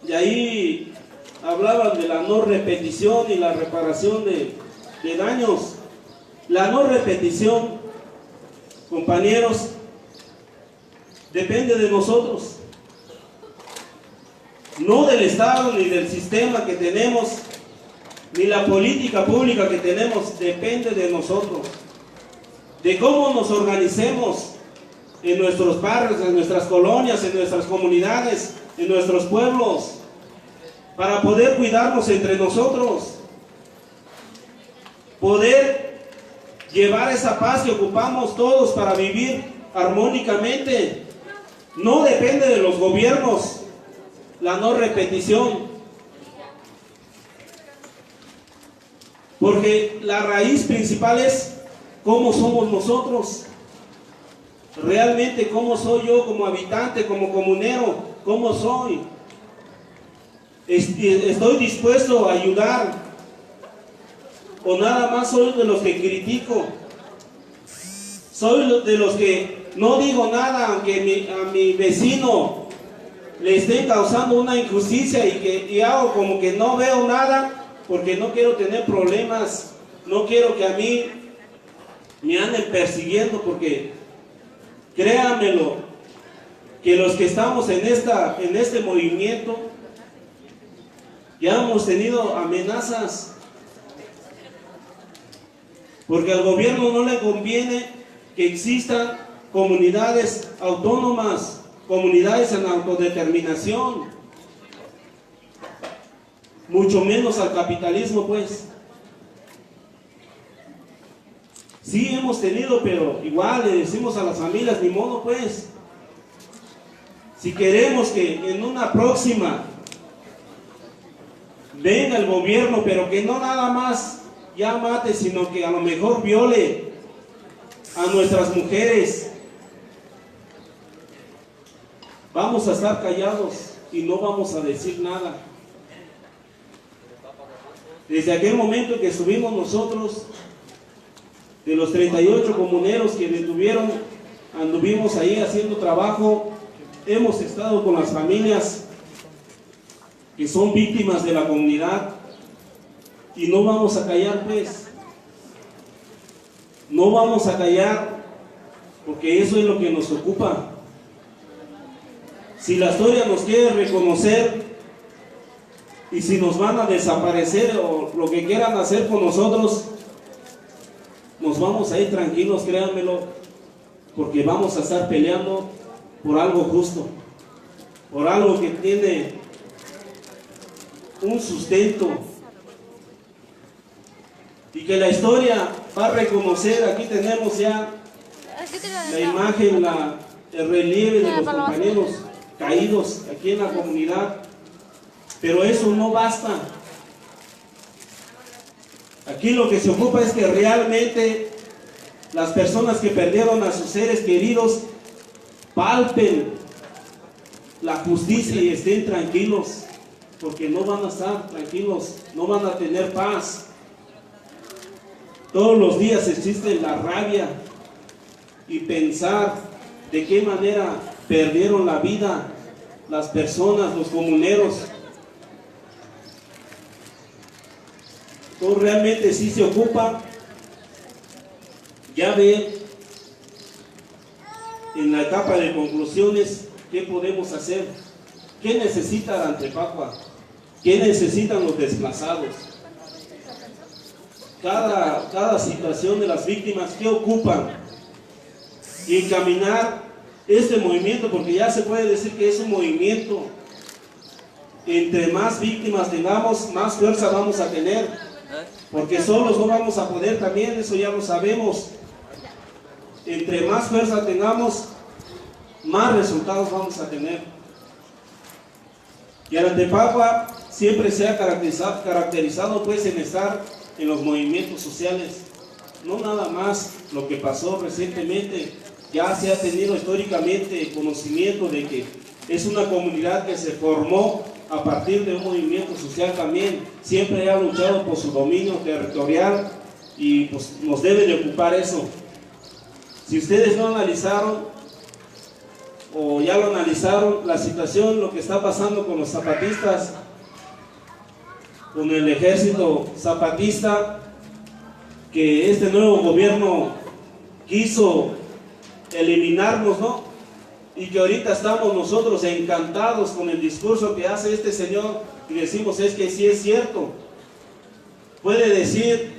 Y ahí hablaban de la no repetición y la reparación de daños. La no repetición, compañeros, depende de nosotros. No del Estado ni del sistema que tenemos, ni la política pública que tenemos, depende de nosotros. De cómo nos organicemos en nuestros barrios, en nuestras colonias, en nuestras comunidades, en nuestros pueblos, para poder cuidarnos entre nosotros, poder llevar esa paz que ocupamos todos para vivir armónicamente. No depende de los gobiernos la no repetición, porque la raíz principal es cómo somos nosotros, realmente cómo soy yo como habitante, como comunero, cómo soy. Estoy dispuesto a ayudar, o nada más soy de los que critico, soy de los que no digo nada aunque a mi vecino le estén causando una injusticia y hago como que no veo nada, porque no quiero tener problemas, no quiero que a mí me anden persiguiendo, porque créanmelo, que los que estamos en este movimiento ya hemos tenido amenazas, porque al gobierno no le conviene que existan comunidades autónomas, comunidades en autodeterminación, mucho menos al capitalismo, pues. Sí hemos tenido, pero igual le decimos a las familias, ni modo, pues. Si queremos que en una próxima venga el gobierno, pero que no nada más ya mate, sino que a lo mejor viole a nuestras mujeres, vamos a estar callados y no vamos a decir nada. Desde aquel momento que estuvimos nosotros, de los 38 comuneros que anduvimos ahí haciendo trabajo, hemos estado con las familias que son víctimas de la comunidad, y no vamos a callar, pues. No vamos a callar, porque eso es lo que nos ocupa. Si la historia nos quiere reconocer, y si nos van a desaparecer o lo que quieran hacer con nosotros, nos vamos a ir tranquilos, créanmelo, porque vamos a estar peleando por algo justo, por algo que tiene un sustento y que la historia va a reconocer. Aquí tenemos ya la imagen, el relieve de los compañeros caídos aquí en la comunidad, pero eso no basta. Aquí lo que se ocupa es que realmente las personas que perdieron a sus seres queridos palpen la justicia y estén tranquilos, porque no van a estar tranquilos, no van a tener paz. Todos los días existe la rabia y pensar de qué manera perdieron la vida las personas, los comuneros. Entonces realmente sí se ocupa ya ver en la etapa de conclusiones qué podemos hacer, qué necesita Antepacua, qué necesitan los desplazados, cada situación de las víctimas, qué ocupan, y encaminar este movimiento, porque ya se puede decir que es un movimiento. Entre más víctimas tengamos, más fuerza vamos a tener, porque solos no vamos a poder también, eso ya lo sabemos. Entre más fuerza tengamos, más resultados vamos a tener. Y Antepacua siempre se ha caracterizado pues en estar en los movimientos sociales. No nada más lo que pasó recientemente, ya se ha tenido históricamente conocimiento de que es una comunidad que se formó a partir de un movimiento social también. Siempre ha luchado por su dominio territorial y pues nos debe de ocupar eso. Si ustedes no analizaron o ya lo analizaron, la situación, lo que está pasando con los zapatistas, con el ejército zapatista, que este nuevo gobierno quiso eliminarnos, ¿no? Y que ahorita estamos nosotros encantados con el discurso que hace este señor y decimos, es que sí es cierto. Puede decir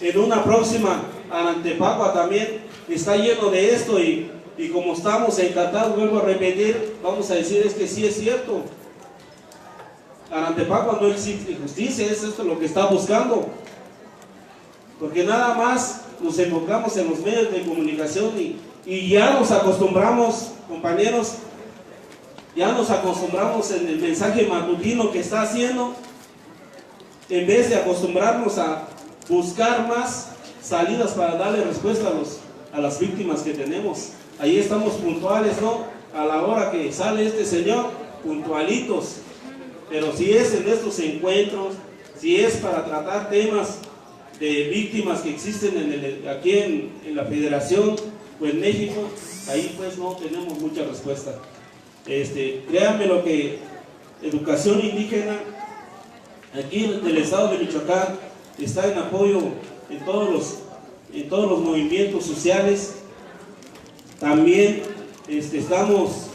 en una próxima, Antepacua también está lleno de esto y como estamos encantados, vuelvo a repetir, vamos a decir, es que sí es cierto. Antepacua no existe justicia, es esto lo que está buscando, porque nada más nos enfocamos en los medios de comunicación y ya nos acostumbramos, compañeros, ya nos acostumbramos en el mensaje matutino que está haciendo, en vez de acostumbrarnos a buscar más salidas para darle respuesta a las víctimas que tenemos. Ahí estamos puntuales, ¿no? A la hora que sale este señor, puntualitos. Pero si es en estos encuentros, si es para tratar temas de víctimas que existen aquí en la Federación o en México, ahí pues no tenemos mucha respuesta. Créanme lo que educación indígena aquí en el estado de Michoacán está en apoyo en todos los movimientos sociales. También estamos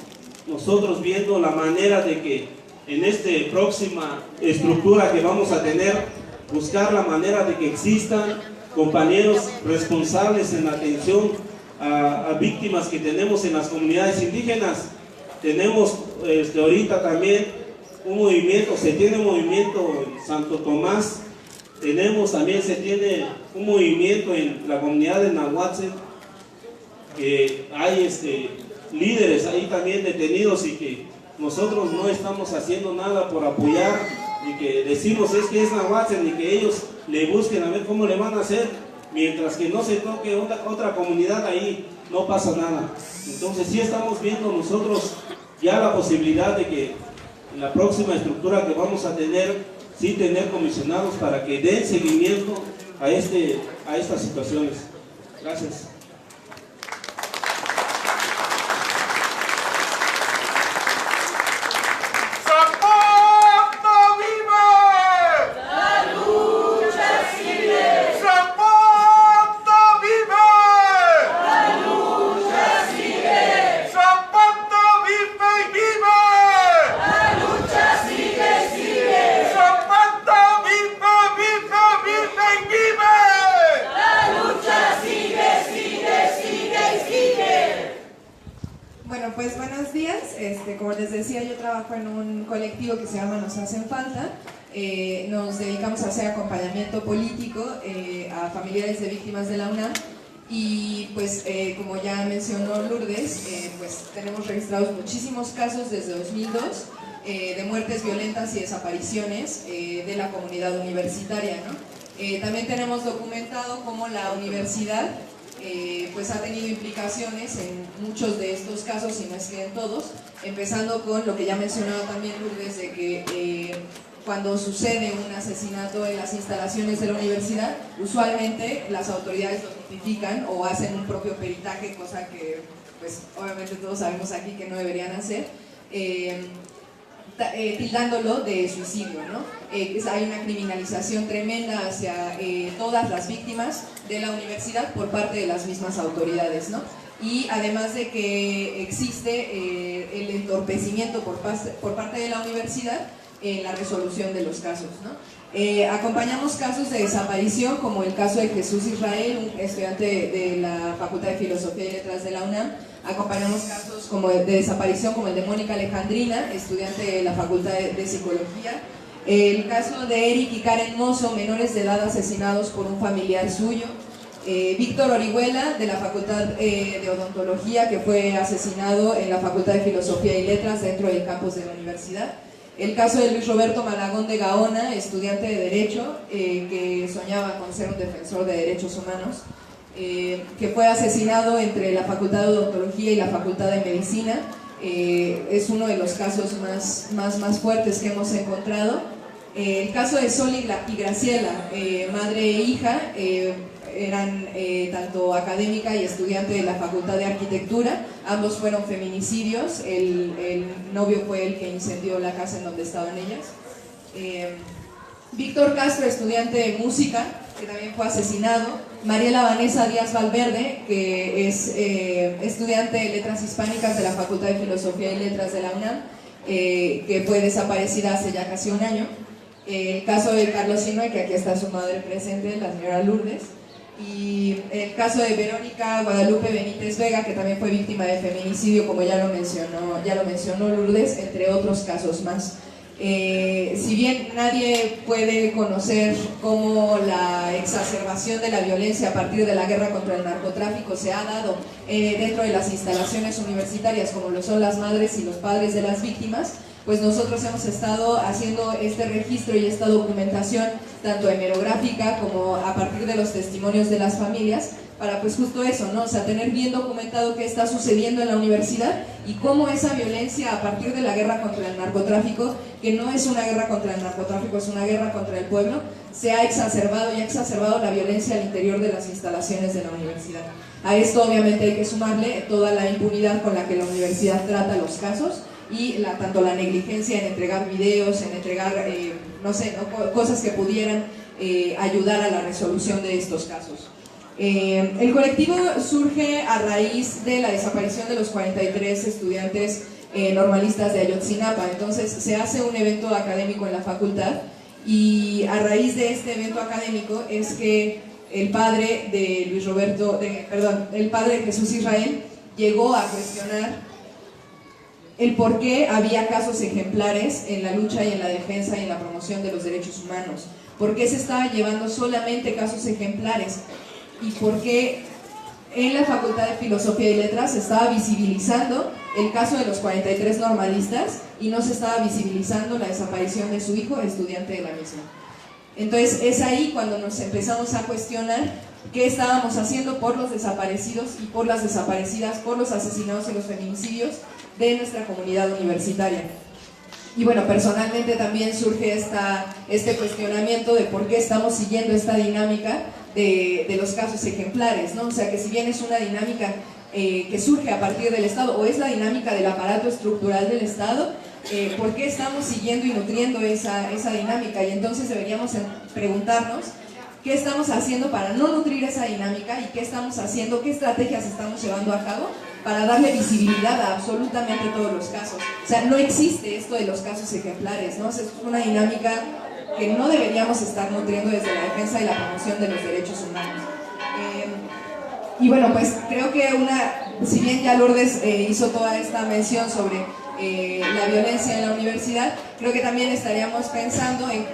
nosotros viendo la manera de que en esta próxima estructura que vamos a tener, buscar la manera de que existan compañeros responsables en la atención a víctimas que tenemos en las comunidades indígenas. Tenemos ahorita también un movimiento, se tiene un movimiento en Santo Tomás, también se tiene un movimiento en la comunidad de Nahuatl, que hay líderes ahí también detenidos y que nosotros no estamos haciendo nada por apoyar, y que decimos es que es Nahuatl y que ellos le busquen a ver cómo le van a hacer, mientras que no se toque otra comunidad ahí no pasa nada. Entonces sí estamos viendo nosotros ya la posibilidad de que en la próxima estructura que vamos a tener, sí tener comisionados para que den seguimiento a estas situaciones. Gracias. La lucha sigue, sigue. colectivo que se llama Nos Hacen Falta. Nos dedicamos a hacer acompañamiento político a familiares de víctimas de la UNAM y pues como ya mencionó Lourdes, pues tenemos registrados muchísimos casos desde 2002 de muertes violentas y desapariciones de la comunidad universitaria, ¿no? También tenemos documentado cómo la universidad pues ha tenido implicaciones en muchos de estos casos, y no es que en todos, empezando con lo que ya mencionaba también Lourdes, de que cuando sucede un asesinato en las instalaciones de la universidad, usualmente las autoridades lo notifican o hacen un propio peritaje, cosa que pues obviamente todos sabemos aquí que no deberían hacer, tildándolo de suicidio, ¿no? Hay una criminalización tremenda hacia todas las víctimas de la universidad por parte de las mismas autoridades, ¿no? Y además de que existe el entorpecimiento por parte de la universidad en la resolución de los casos, ¿no? Acompañamos casos de desaparición, como el caso de Jesús Israel, un estudiante de la Facultad de Filosofía y Letras de la UNAM. Acompañamos casos como de desaparición, como el de Mónica Alejandrina, estudiante de la Facultad de Psicología. El caso de Eric y Karen Mozo, menores de edad asesinados por un familiar suyo. Víctor Orihuela, de la Facultad de Odontología, que fue asesinado en la Facultad de Filosofía y Letras dentro del campus de la universidad. El caso de Luis Roberto Malagón de Gaona, estudiante de Derecho, que soñaba con ser un defensor de derechos humanos, que fue asesinado entre la Facultad de Odontología y la Facultad de Medicina. Es uno de los casos más fuertes que hemos encontrado. El caso de Sol y Graciela, madre e hija, eran tanto académica y estudiante de la Facultad de Arquitectura. Ambos fueron feminicidios. El novio fue el que incendió la casa en donde estaban ellas. Víctor Castro, estudiante de música, que también fue asesinado. Mariela Vanessa Díaz Valverde, que es estudiante de Letras Hispánicas de la Facultad de Filosofía y Letras de la UNAM, que fue desaparecida hace ya casi un año. El caso de Carlos Sinue, que aquí está su madre presente, la señora Lourdes. Y el caso de Verónica Guadalupe Benítez Vega, que también fue víctima de feminicidio, como ya lo mencionó Lourdes, entre otros casos más. Si bien nadie puede conocer cómo la exacerbación de la violencia a partir de la guerra contra el narcotráfico se ha dado dentro de las instalaciones universitarias, como lo son las madres y los padres de las víctimas, pues nosotros hemos estado haciendo este registro y esta documentación tanto hemerográfica como a partir de los testimonios de las familias, para pues justo eso, ¿no? O sea, tener bien documentado qué está sucediendo en la universidad y cómo esa violencia a partir de la guerra contra el narcotráfico, que no es una guerra contra el narcotráfico, es una guerra contra el pueblo, se ha exacerbado y ha exacerbado la violencia al interior de las instalaciones de la universidad. A esto obviamente hay que sumarle toda la impunidad con la que la universidad trata los casos y tanto la negligencia en entregar videos, en entregar, no sé, ¿no? Cosas que pudieran ayudar a la resolución de estos casos. El colectivo surge a raíz de la desaparición de los 43 estudiantes normalistas de Ayotzinapa. Entonces se hace un evento académico en la facultad y a raíz de este evento académico es que el padre de el padre de Jesús Israel llegó a cuestionar el por qué había casos ejemplares en la lucha y en la defensa y en la promoción de los derechos humanos. ¿Por qué se estaba llevando solamente casos ejemplares? ¿Y por qué en la Facultad de Filosofía y Letras se estaba visibilizando el caso de los 43 normalistas y no se estaba visibilizando la desaparición de su hijo, estudiante de la misma? Entonces es ahí cuando nos empezamos a cuestionar qué estábamos haciendo por los desaparecidos y por las desaparecidas, por los asesinados y los feminicidios de nuestra comunidad universitaria. Y bueno, personalmente también surge este cuestionamiento de por qué estamos siguiendo esta dinámica de los casos ejemplares, ¿no? O sea, que si bien es una dinámica que surge a partir del Estado, o es la dinámica del aparato estructural del Estado, ¿por qué estamos siguiendo y nutriendo esa dinámica? Y entonces deberíamos preguntarnos qué estamos haciendo para no nutrir esa dinámica y qué estamos haciendo, qué estrategias estamos llevando a cabo para darle visibilidad a absolutamente todos los casos. O sea, no existe esto de los casos ejemplares, ¿no? O sea, es una dinámica que no deberíamos estar nutriendo desde la defensa y la promoción de los derechos humanos. Y bueno, pues creo que si bien ya Lourdes hizo toda esta mención sobre la violencia en la universidad, creo que también estaríamos pensando en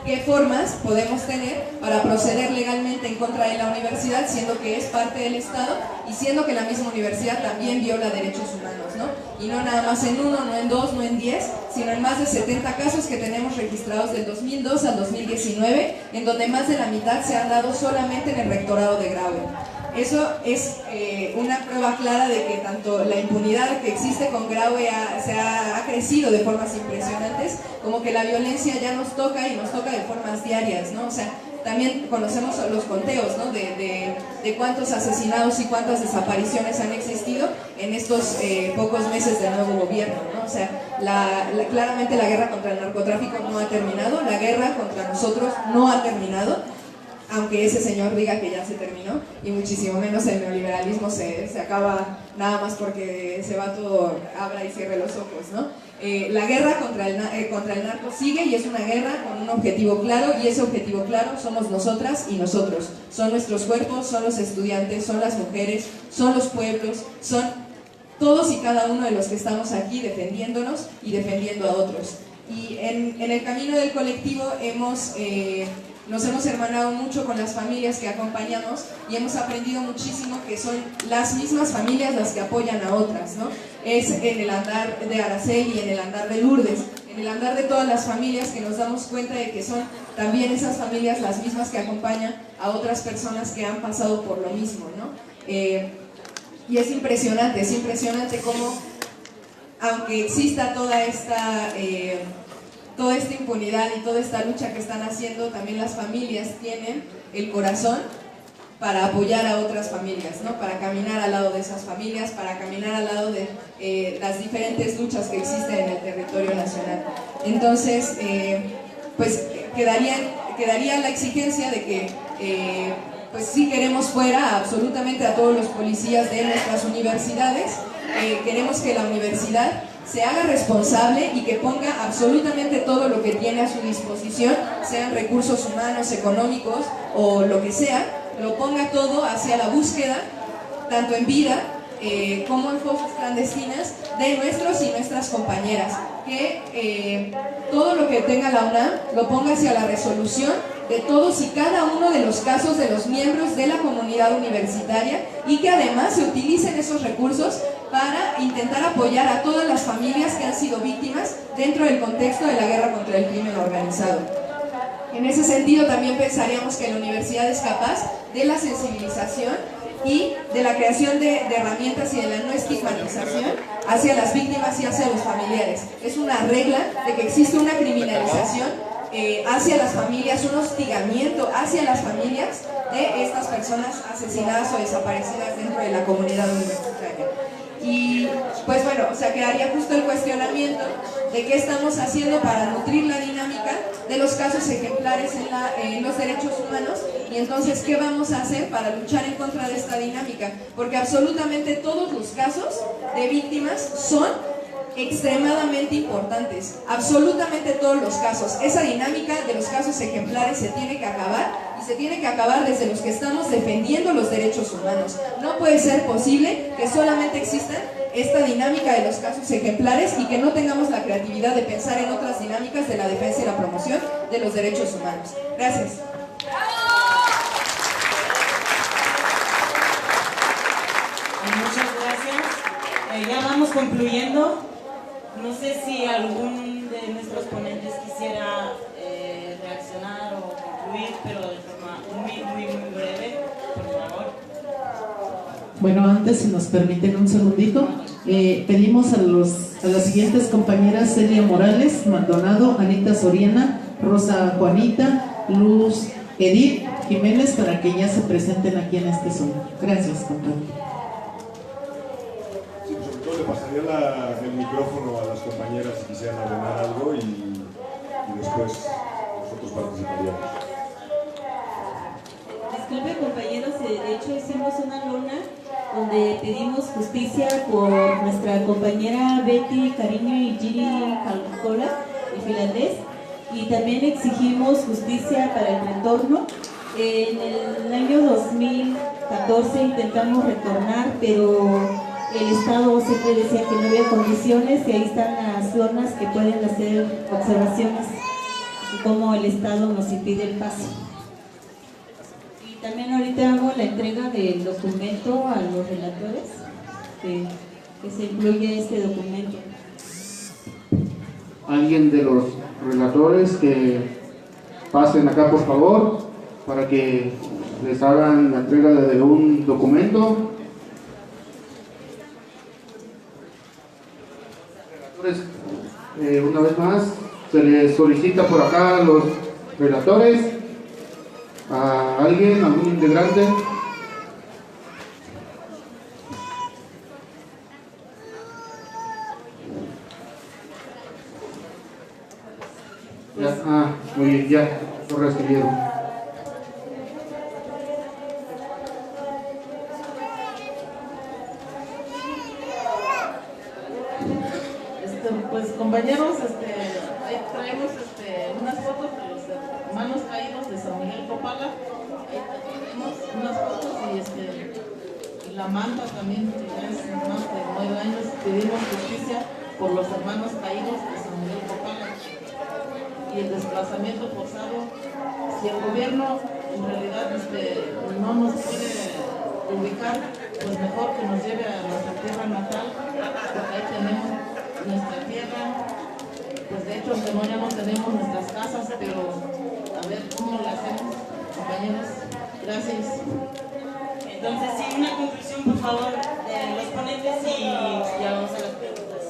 qué formas podemos tener para proceder legalmente en contra de la universidad, siendo que es parte del Estado y siendo que la misma universidad también viola derechos humanos, ¿no? Y no nada más en uno, no en dos, no en 10, sino en más de 70 casos que tenemos registrados del 2002 al 2019, en donde más de la mitad se han dado solamente en el rectorado de Graue. Eso es una prueba clara de que tanto la impunidad que existe con Graue ha crecido de formas impresionantes, como que la violencia ya nos toca y nos toca de formas diarias, ¿no? O sea, también conocemos los conteos, ¿no? de cuántos asesinados y cuántas desapariciones han existido en estos pocos meses del nuevo gobierno, ¿no? O sea, claramente la guerra contra el narcotráfico no ha terminado, la guerra contra nosotros no ha terminado, aunque ese señor diga que ya se terminó, y muchísimo menos el neoliberalismo se acaba nada más porque se va todo, abra y cierre los ojos, ¿no? La guerra contra el narco sigue y es una guerra con un objetivo claro, y ese objetivo claro somos nosotras y nosotros. Son nuestros cuerpos, son los estudiantes, son las mujeres, son los pueblos, son todos y cada uno de los que estamos aquí defendiéndonos y defendiendo a otros. Y en el camino del colectivo nos hemos hermanado mucho con las familias que acompañamos y hemos aprendido muchísimo que son las mismas familias las que apoyan a otras, ¿no? Es en el andar de Araceli y en el andar de Lourdes, en el andar de todas las familias que nos damos cuenta de que son también esas familias las mismas que acompañan a otras personas que han pasado por lo mismo, ¿no? Y es impresionante cómo, aunque exista toda esta impunidad y toda esta lucha que están haciendo, también las familias tienen el corazón para apoyar a otras familias, ¿no? Para caminar al lado de esas familias, para caminar al lado de las diferentes luchas que existen en el territorio nacional. Entonces, pues quedaría la exigencia de que pues sí queremos fuera absolutamente a todos los policías de nuestras universidades, queremos que la universidad se haga responsable y que ponga absolutamente todo lo que tiene a su disposición, sean recursos humanos, económicos o lo que sea, lo ponga todo hacia la búsqueda, tanto en vida como en fosas clandestinas, de nuestros y nuestras compañeras, que todo lo que tenga la UNAM lo ponga hacia la resolución de todos y cada uno de los casos de los miembros de la comunidad universitaria, y que además se utilicen esos recursos para intentar apoyar a todas las familias que han sido víctimas dentro del contexto de la guerra contra el crimen organizado. En ese sentido también pensaríamos que la universidad es capaz de la sensibilización y de la creación de herramientas y de la no estigmatización hacia las víctimas y hacia los familiares. Es una regla de que existe una criminalización hacia las familias, un hostigamiento hacia las familias de estas personas asesinadas o desaparecidas dentro de la comunidad universitaria. Y pues bueno, o sea, quedaría justo el cuestionamiento de qué estamos haciendo para nutrir la dinámica de los casos ejemplares en los derechos humanos, y entonces qué vamos a hacer para luchar en contra de esta dinámica, porque absolutamente todos los casos de víctimas son extremadamente importantes, absolutamente todos los casos. Esa dinámica de los casos ejemplares se tiene que acabar, y se tiene que acabar desde los que estamos defendiendo los derechos humanos. No puede ser posible que solamente exista esta dinámica de los casos ejemplares y que no tengamos la creatividad de pensar en otras dinámicas de la defensa y la promoción de los derechos humanos. Gracias. Muchas gracias. Ya vamos concluyendo. No sé si algún de nuestros ponentes quisiera reaccionar o concluir, pero de forma muy breve, por favor. Bueno, antes, si nos permiten un segundito, pedimos a las siguientes compañeras: Celia Morales Maldonado, Anita Soriana, Rosa Juanita, Luz Edith Jiménez, para que ya se presenten aquí en este Zoom. Gracias, compañero. Le pasaría el micrófono a las compañeras si quisieran ordenar algo, y después nosotros participaríamos. Disculpe, compañeros, de hecho hicimos una lona donde pedimos justicia por nuestra compañera Betty Cariño y Giri Calcola, de finlandés, y también exigimos justicia para el retorno. En el año 2014 intentamos retornar, pero el Estado siempre decía que no había condiciones y ahí están las zonas que pueden hacer observaciones y cómo el Estado nos impide el paso. Y también ahorita hago la entrega del documento a los relatores, que se incluye este documento. Alguien de los relatores que pasen acá, por favor, para que les hagan la entrega de un documento. Una vez más, se les solicita por acá a los relatores, a alguien, algún integrante. Ya, muy bien, ya lo recibieron. Pues compañeros, ahí traemos unas fotos de los hermanos caídos de San Miguel Copala. Ahí tenemos unas fotos y la manta también, que ya es más de 9 años. Pedimos justicia por los hermanos caídos de San Miguel Copala y el desplazamiento forzado. Si el gobierno en realidad no nos puede ubicar, pues mejor que nos lleve a nuestra tierra natal, porque ahí tenemos nuestra tierra. Pues de hecho, aunque ya no tenemos nuestras casas, pero a ver cómo lo hacemos, compañeros. Gracias. Entonces, sí, una conclusión, por favor, de los ponentes y ya vamos a las preguntas.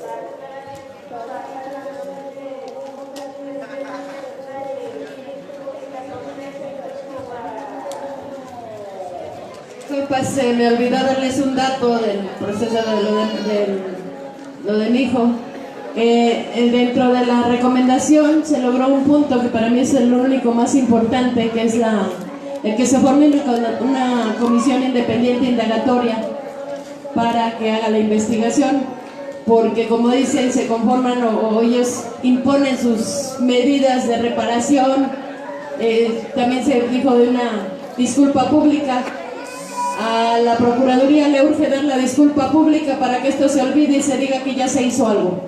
Pues me olvidó darles un dato del proceso de lo de mi hijo. Dentro de la recomendación se logró un punto que para mí es el único más importante, que es el que se forme una comisión independiente indagatoria para que haga la investigación, porque como dicen, se conforman o ellos imponen sus medidas de reparación. También se dijo de una disculpa pública. A la Procuraduría le urge dar la disculpa pública para que esto se olvide y se diga que ya se hizo algo.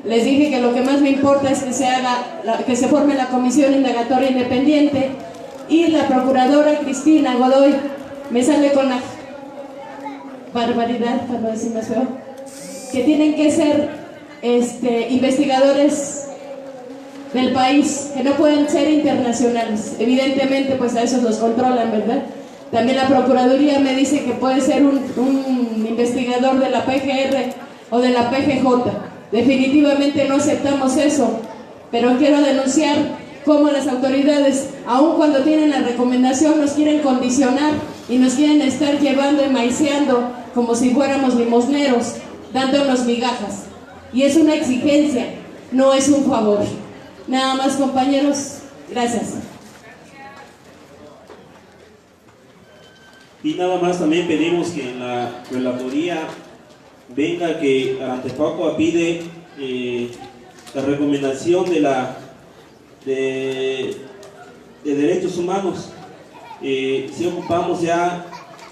Les dije que lo que más me importa es que se forme la comisión indagatoria independiente, y la procuradora Cristina Godoy me sale con la barbaridad, para no decir más feo, que tienen que ser investigadores del país, que no pueden ser internacionales. Evidentemente, pues a esos los controlan, ¿verdad? También la Procuraduría me dice que puede ser un investigador de la PGR o de la PGJ. Definitivamente no aceptamos eso, pero quiero denunciar cómo las autoridades, aun cuando tienen la recomendación, nos quieren condicionar y nos quieren estar llevando y maiceando como si fuéramos limosneros, dándonos migajas. Y es una exigencia, no es un favor. Nada más, compañeros, gracias. Y nada más también pedimos que en la relatoría venga que Antepaco pide la recomendación de derechos humanos. Si ocupamos ya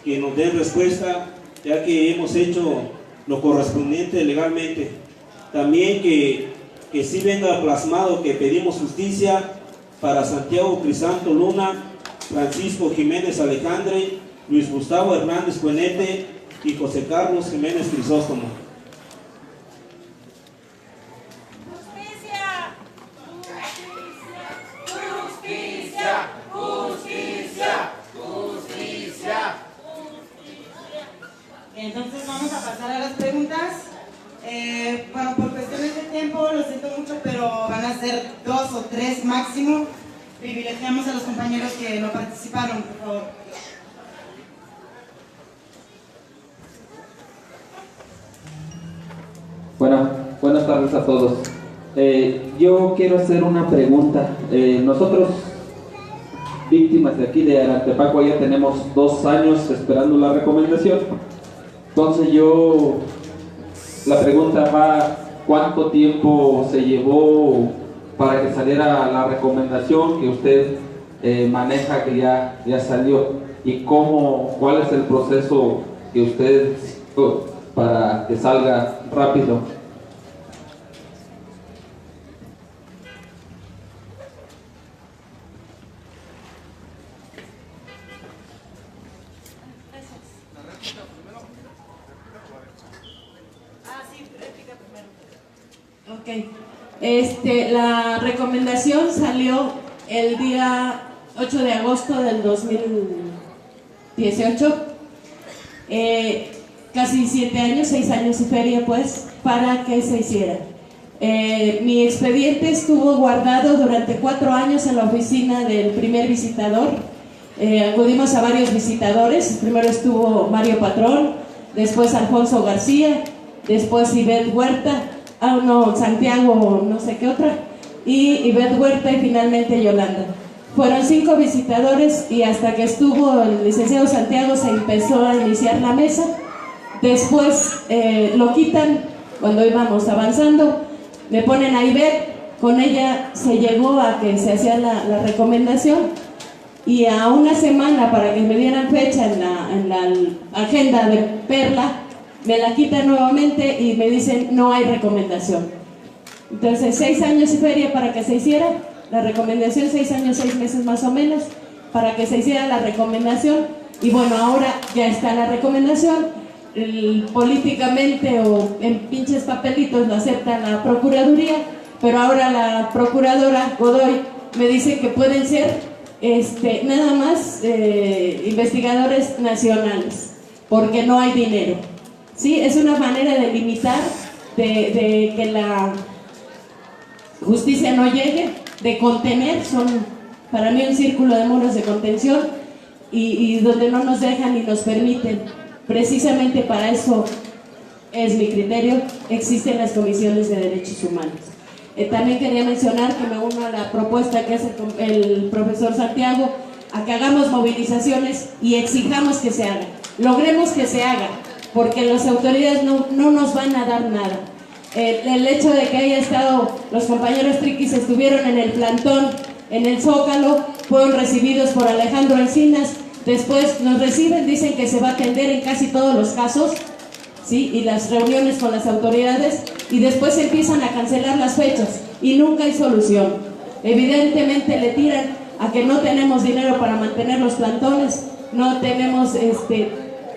que nos den respuesta, ya que hemos hecho lo correspondiente legalmente. También que sí venga plasmado que pedimos justicia para Santiago Crisanto Luna, Francisco Jiménez Alejandre, Luis Gustavo Hernández Cuenete y José Carlos Jiménez Crisóstomo. Justicia, justicia, justicia, justicia. Entonces vamos a pasar a las preguntas. Bueno, por cuestiones de tiempo, lo siento mucho, pero van a ser 2 o 3 máximo. Privilegiamos a los compañeros que no participaron, por favor. Bueno, buenas tardes a todos. Yo quiero hacer una pregunta. Nosotros, víctimas de aquí de Arantepaco, ya tenemos 2 años esperando la recomendación. Entonces la pregunta va, ¿cuánto tiempo se llevó para que saliera la recomendación que usted maneja, que ya salió? ¿Y cuál es el proceso que usted para que salga rápido. Ok. La recomendación salió el día 8 de agosto del 2018. Casi 7 años, 6 años y feria, pues, para que se hiciera. Mi expediente estuvo guardado durante 4 años en la oficina del primer visitador. Acudimos a varios visitadores. Primero estuvo Mario Patrón, después Alfonso García, después Ivette Huerta, Santiago, no sé qué otra, y Ivette Huerta y finalmente Yolanda. Fueron 5 visitadores y hasta que estuvo el licenciado Santiago se empezó a iniciar la mesa. Después lo quitan cuando íbamos avanzando, me ponen a Ivette, con ella se llegó a que se hacía la recomendación y a una semana para que me dieran fecha en la agenda de Perla, me la quitan nuevamente y me dicen no hay recomendación. Entonces 6 años y feria para que se hiciera la recomendación, 6 años, 6 meses más o menos para que se hiciera la recomendación y bueno, ahora ya está la recomendación. Políticamente o en pinches papelitos lo acepta la Procuraduría, pero ahora la Procuradora Godoy me dice que pueden ser nada más investigadores nacionales porque no hay dinero. ¿Sí? Es una manera de limitar, de que la justicia no llegue, de contener, son para mí un círculo de muros de contención y donde no nos dejan ni nos permiten. Precisamente para eso es mi criterio, existen las comisiones de derechos humanos. También quería mencionar que me uno a la propuesta que hace el profesor Santiago, a que hagamos movilizaciones y exijamos que se haga, logremos que se haga, porque las autoridades no nos van a dar nada. El hecho de que haya estado, los compañeros triquis estuvieron en el plantón, en el Zócalo, fueron recibidos por Alejandro Encinas, después nos reciben, dicen que se va a atender en casi todos los casos, ¿sí? Y las reuniones con las autoridades, y después empiezan a cancelar las fechas, y nunca hay solución. Evidentemente le tiran a que no tenemos dinero para mantener los plantones, no tenemos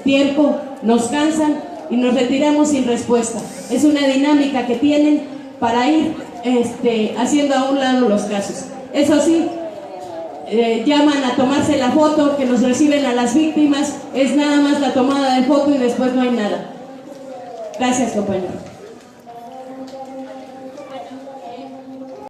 tiempo, nos cansan y nos retiramos sin respuesta. Es una dinámica que tienen para ir haciendo a un lado los casos. Eso sí, llaman a tomarse la foto, que nos reciben a las víctimas, es nada más la tomada de foto y después no hay nada. Gracias, compañero.